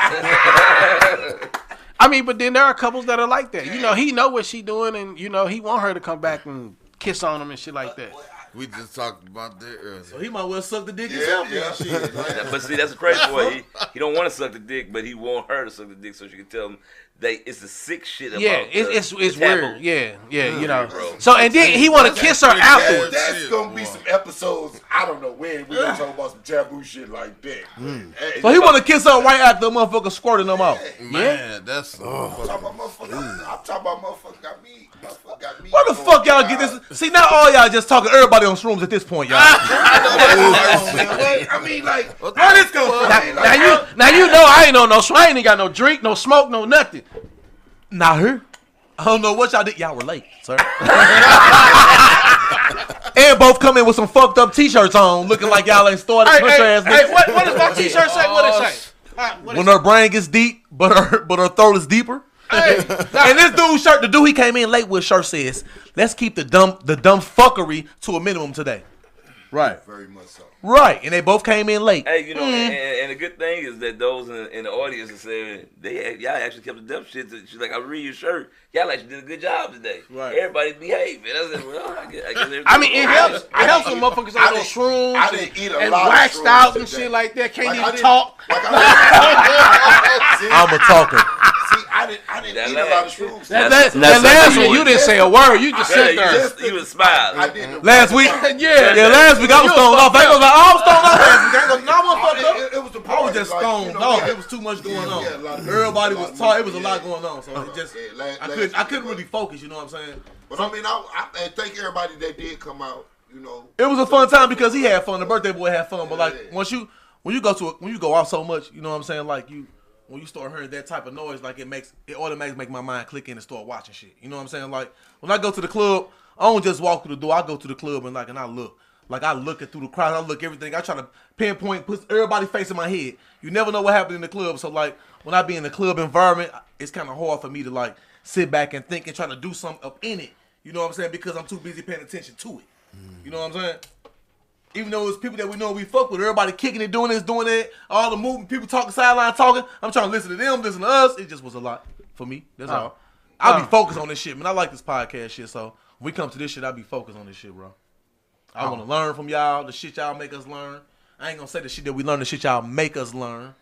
B: I mean, but then there are couples that are like that. You know, he know what she doing, and you know he want her to come back and kiss on him and shit like that.
H: We just talked about that earlier.
C: So he might well suck the dick
G: Yeah,
C: himself.
G: yeah. Shit. Like,
E: But see, that's the crazy boy. He don't want to suck the dick, but he want her to suck the dick so she can tell him it's the sick shit about
B: Yeah, it's
E: the
B: weird.
E: taboo.
B: Yeah, you know.
E: bro.
B: So and then he want to kiss her afterwards.
G: That's gonna be some episodes. I don't know when we're gonna talk about some taboo shit like that. Hey,
C: So he want to kiss her right after the motherfucker squirting them out.
H: Man, that's
G: I'm talking about motherfucker. I'm talking about motherfucker got me. Motherfucker got me.
C: Where the fuck y'all get this? See, now all y'all just talking everybody on shrooms at this point, y'all.
G: I mean, like, where this come from?
B: Now you know I ain't on no. I ain't got no drink, no smoke, no nothing.
C: Not her. I don't know what y'all did. Y'all were late, sir. And both come in with some fucked up t-shirts on, looking like y'all ain't started push ass niggas.
B: Hey, what does my t-shirt say? What it say?
C: When her brain gets deep, but her throat is deeper.
B: Hey,
C: And this dude's shirt, the dude he came in late with shirt says, "Let's keep the dumb fuckery to a minimum today." Right.
G: Very much so.
C: Right. And they both came in late.
E: Hey, you know, and the good thing is that those in the audience are saying y'all actually kept the dumb shit. She's like, I read your shirt. Y'all actually did a good job today.
C: Right.
E: Everybody behaving. I said, well, I guess
B: I mean, it helps. It helps when motherfuckers on those shrooms
G: I didn't eat a
B: and
G: lot of
B: waxed
G: shrooms
B: out and
G: today.
B: shit like that. Can't
G: Like, I
B: even
G: didn't-
B: talk.
G: Like I
C: I'm a talker.
G: see, I didn't eat a lot of shrooms.
B: That
E: That's
B: last
E: something
B: one, you didn't say a word. You just
E: Yeah,
B: sit there.
E: you was smiling.
G: I did.
C: Last week?
B: Yeah.
C: Last week I was
B: You
C: stoned off.
B: fucked
C: I was like, I was stoned off last week. I was no, I wasn't fucked up.
G: It was the
C: I
G: party.
C: was just
G: like,
C: stoned.
G: you know,
C: No,
G: we had-
C: it was too much going
G: we had a lot
C: on.
G: of-
C: Everybody
G: a lot
C: was
G: of
C: talking. It was a
G: movement,
C: lot
G: yeah.
C: going on. So it just,
G: Yeah,
C: I couldn't really focus. You know what I'm saying?
G: But I mean, I thank everybody that did come out. You know,
C: It was a fun time because he had fun. The birthday boy had fun. But like when you go out so much, you know what I'm saying? Like when you start hearing that type of noise, like it automatically make my mind click in and start watching shit. You know what I'm saying? Like when I go to the club, I don't just walk through the door. I go to the club and I look. Like I look it through the crowd. I look everything. I try to pinpoint, put everybody's face in my head. You never know what happened in the club. So like when I be in the club environment, it's kind of hard for me to like sit back and think and try to do something up in it. You know what I'm saying? Because I'm too busy paying attention to it. You know what I'm saying? Even though it's people that we know we fuck with, everybody kicking it, doing this, doing that, all the movement, people talking, sideline talking. I'm trying to listen to them, listen to us. It just was a lot for me. That's all. I'll be focused on this shit, man. I like this podcast shit, so when we come to this shit, I'll be focused on this shit, bro. I want to learn from y'all, the shit y'all make us learn. I ain't gonna say the shit that we learn, the shit y'all make us learn.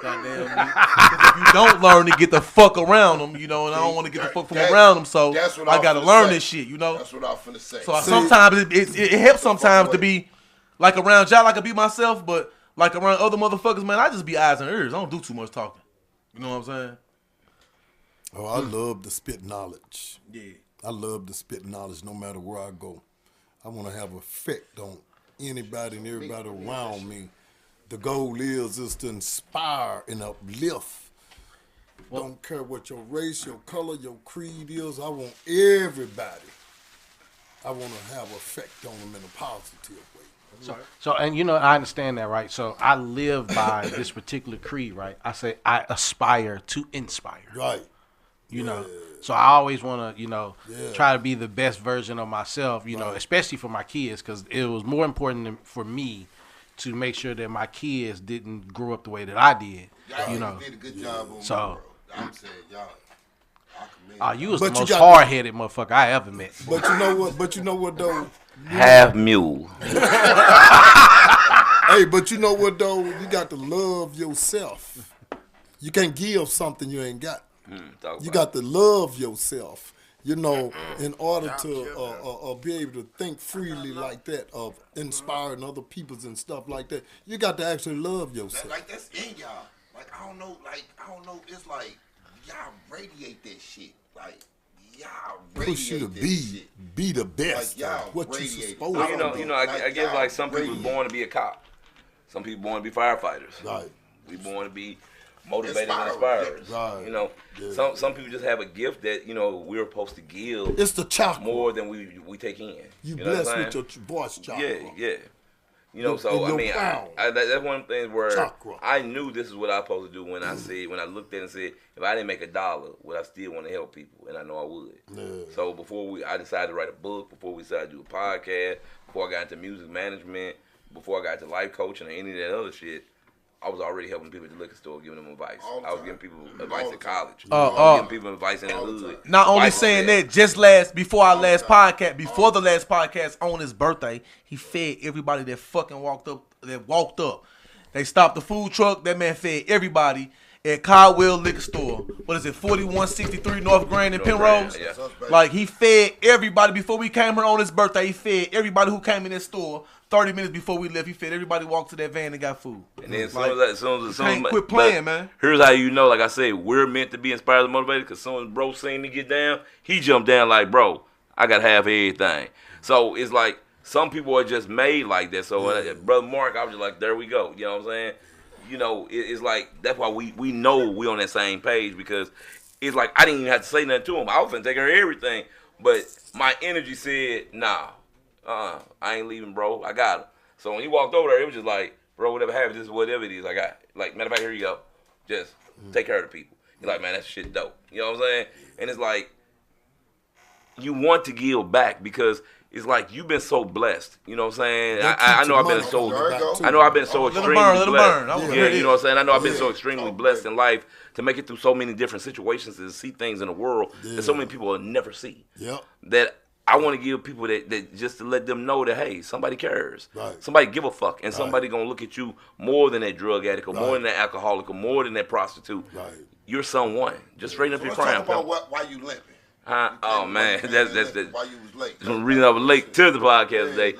C: Goddamn me. 'Cause if you don't learn to get the fuck around them, you know, and I don't want to get the fuck from around them, so
G: that's what
C: I gotta
G: finna
C: learn
G: say.
C: this shit, you know.
G: That's what I was finna say.
C: So sometimes it helps sometimes to be like around y'all, I can be myself, but like around other motherfuckers, man, I just be eyes and ears. I don't do too much talking. You know what I'm saying?
F: Oh, I love to spit knowledge.
C: Yeah.
F: I love to spit knowledge no matter where I go. I want to have effect on anybody and everybody around me. The goal is to inspire and uplift. Don't care what your race, your color, your creed is. I want everybody. I want to have effect on them in a positive way.
B: So, and you know, I understand that, right? So I live by this particular creed, right? I say I aspire to inspire.
F: Right.
B: You know, so I always want to, you know, try to be the best version of myself, you know, especially for my kids, because it was more important for me to make sure that my kids didn't grow up the way that I did, you know.
G: You did a good job on
B: So,
G: me, bro. I'm saying, y'all, I commend
B: you was
F: But
B: the
F: you
B: most
F: got-
B: hard-headed motherfucker I ever met.
F: But you know what? But you know what though?
E: Half mule.
F: Hey, but you know what though? You got to love yourself. You can't give something you ain't got. You got to love yourself. You know, in order to be able to think freely like that, of inspiring other peoples and stuff like that, you got to actually love yourself.
D: Like that's in y'all. Like I don't know. It's like y'all radiate that shit. Like y'all radiate
F: Push you to
D: that
F: be
D: shit.
F: the best.
D: Like, y'all
F: what you
D: radiate.
F: supposed
E: Well,
F: to do.
E: I guess like some people
D: radiate.
E: born to be a cop. Some people born to be firefighters.
F: Right.
E: We born to be motivated and
D: Inspiring.
E: inspirers.
F: Right.
E: You know,
F: Yeah.
E: some people just have a gift that we're supposed to give
F: It's the chakra.
E: more than we take in.
F: You
E: know what
F: blessed
E: I'm
F: with
E: saying?
F: your voice chakra.
E: Yeah. You know, so I
F: your
E: mean,
F: crown.
E: that's one of the things where
F: Chakra.
E: I knew this is what I was supposed to do when I looked at it and said, if I didn't make $1, would I still want to help people? And I know I would.
F: Yeah.
E: So I decided to write a book, before we decided to do a podcast, before I got into music management, before I got into life coaching or any of that other shit, I was already helping people at the liquor store, giving them advice. I was giving people advice at college. I was giving people advice in the hood.
C: Not only
E: Advice
C: saying
E: there.
C: that, before the last podcast on his birthday, he fed everybody that fucking walked up. They stopped the food truck. That man fed everybody at Caldwell Liquor Store. What is it, 4163 North Grand in Penrose?
E: Yeah.
C: Like, he fed everybody before we came here on his birthday. He fed everybody who came in that store. 30 minutes before we left, he fed everybody walked to that van and got food.
E: And then as soon as
C: can't quit playing, man.
E: Here's how you know, like I said, we're meant to be inspired and motivated, because as soon as bro seen me get down, he jumped down like, bro, I got half everything. So it's like, some people are just made like that. So Brother Mark, I was just like, there we go. You know what I'm saying? You know, it's like, that's why we know we on that same page, because it's like, I didn't even have to say nothing to him. I was finna take care of everything. But my energy said, nah, I ain't leaving, bro. I got him. So when he walked over there, it was just like, bro, whatever happens, this is whatever it is I got. Like, matter of fact, here you go. Just take care of the people. You're like, man, that shit dope. You know what I'm saying? And it's like, you want to give back, because it's like, you've been so blessed. You know what I'm saying? I know I've been so extremely blessed. Yeah, you know what I'm saying? I know I've been so extremely blessed in life to make it through so many different situations, to see things in the world that so many people will never see.
F: Yep.
E: That I want to give people that just to let them know that, hey, somebody cares.
F: Right.
E: Somebody give a fuck. And somebody going to look at you more than that drug addict, or more than that alcoholic, or more than that prostitute.
F: Right.
E: You're someone. Just straighten up your crown.
D: Talk about why you limping.
E: Oh, man. That's
D: why you was late.
E: the reason I was late to the podcast today.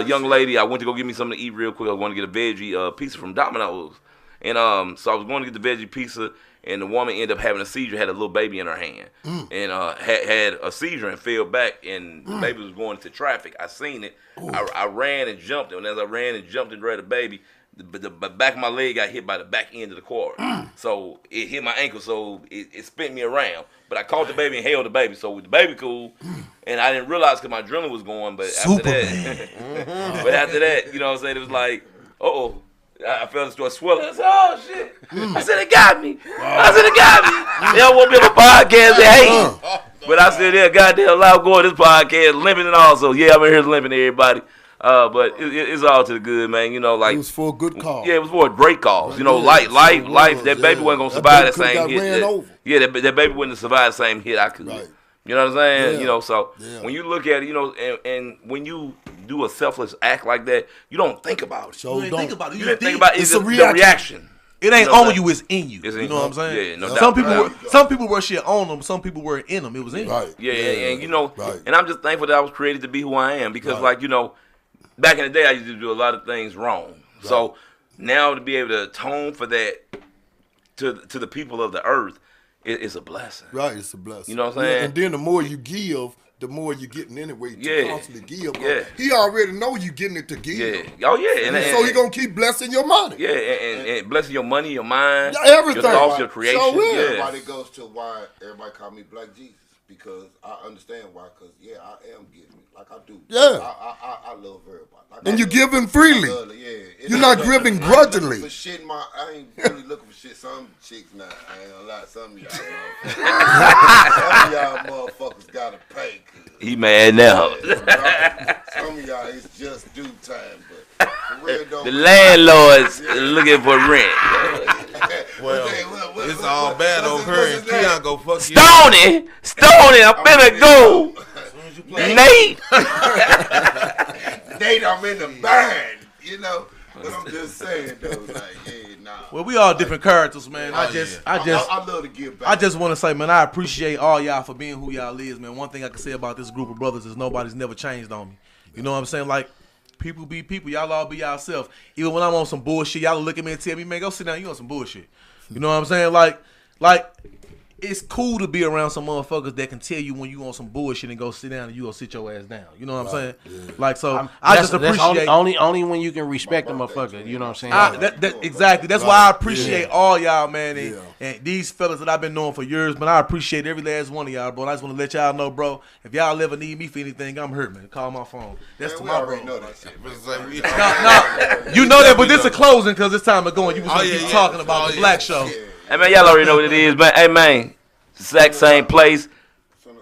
E: Young lady, I went to go get me something to eat real quick. I was going to get a veggie pizza from Domino's. And so I was going to get the veggie pizza, and the woman ended up having a seizure, had a little baby in her hand, and had a seizure and fell back, and the baby was going into traffic. I seen it. I ran and jumped, and as I ran and jumped and grabbed the baby, the back of my leg got hit by the back end of the car. So it hit my ankle, so it spin me around. But I caught the baby and held the baby, so with the baby cool, and I didn't realize because my adrenaline was going, but after that, you know what I'm saying, it was like, uh-oh. I felt it start swelling. I said, oh, shit. I said, it got me. They don't want me on a podcast. They hate. But I said, yeah, goddamn loud going this podcast, limping and all. So, yeah, I'm in here limping to everybody. But it's all to the good, man. You know, like.
F: It was for a good cause.
E: Yeah, it was for a great cause. You know, life. That baby wasn't going to survive that same hit. That baby wouldn't have survived the same hit I could.
F: Right.
E: You know what I'm saying?
F: Yeah.
E: You know, so when you look at it, you know, and when you do a selfless act like that, you don't think about it.
F: So
C: You didn't think about it.
E: You didn't think about it.
F: It's
E: It's
F: a
E: the
F: reaction.
E: reaction.
C: It ain't on you, it's in you.
E: It's
C: You
E: in
C: know what I'm saying?
E: Yeah, no
C: some
E: doubt.
C: some people were shit on them, some people were in them. It was in
F: Right.
E: Yeah, and you know,
F: Right.
E: and I'm just thankful that I was created to be who I am, because, like, you know, back in the day, I used to do a lot of things wrong. Right. So now to be able to atone for that to the people of the earth, it's a blessing.
F: Right, it's a blessing.
E: You know what I'm saying?
F: And then the more you give, the more you're getting anyway to constantly give.
E: Yeah.
F: He already know you getting it to give.
E: Yeah. Oh, yeah. And
F: so he going to keep blessing your money.
E: Yeah, and blessing your money, your mind,
F: everything.
E: your thoughts, your creation.
F: So
E: yeah.
D: Everybody goes to why everybody call me Black Jesus, because I understand why, because, I am giving. Like, I do.
F: Yeah.
D: I love everybody. Like,
F: And you giving freely. You're not giving grudgingly.
D: For shit, I ain't really looking for shit. Some chicks now, I ain't gonna lie. Some of y'all motherfuckers gotta pay.
E: He mad now.
D: Some of y'all, it's just due time. But for real, though,
E: the landlord's looking for rent.
H: Well, it's all bad over here, and Keon go fuck you.
E: Stoney, I'm finna go. Nate.
D: Nate, I'm in the bind, you know. But I'm just saying though, like, hey, nah.
C: Well, we all different characters, man. I
D: love to give back.
C: I just want to say, man, I appreciate all y'all for being who y'all is, man. One thing I can say about this group of brothers is nobody's never changed on me. You know what I'm saying? Like, people be people. Y'all all be yourself. Even when I'm on some bullshit, y'all look at me and tell me, man, go sit down. You on some bullshit. You know what I'm saying? Like, it's cool to be around some motherfuckers that can tell you when you on some bullshit and go sit down and you go sit your ass down. You know what I'm saying? Yeah. Like, so I just appreciate
B: only when you can respect the motherfucker. You know what I'm saying?
C: Exactly. That's why I appreciate all y'all, man, and these fellas that I've been knowing for years. Man, I appreciate every last one of y'all, bro. And I just want to let y'all know, bro. If y'all ever need me for anything, I'm hurt, man. Call my phone. That's to my bro.
D: Know that shit.
C: No, you know that, but this is closing because it's time to go. And you was gonna keep talking about the black show.
E: Hey, man, y'all already know what it is, man. Hey, man, exact same place,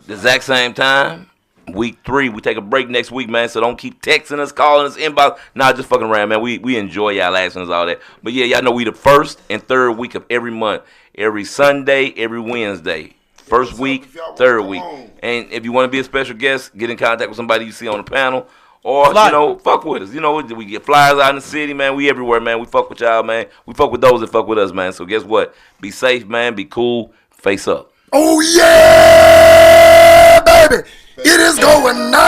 E: the exact same time. Week 3, we take a break next week, man, so don't keep texting us, calling us, inbox. Nah, just fucking around, man. We enjoy y'all asking us all that. But, yeah, y'all know we the first and third week of every month. Every Sunday, every Wednesday. First week, third week. And if you want to be a special guest, get in contact with somebody you see on the panel. Or, you know, fuck with us. You know, we get flyers out in the city, man. We everywhere, man. We fuck with y'all, man. We fuck with those that fuck with us, man. So guess what? Be safe, man. Be cool. Face up.
F: Oh, yeah, baby. It is going now.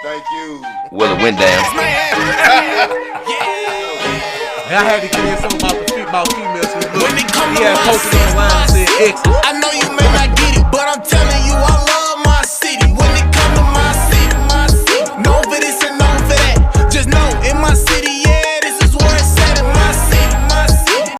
D: Thank you.
E: Well, it went down.
C: And I had to get in something about females. He had posted on the line and said Exes.
I: I know you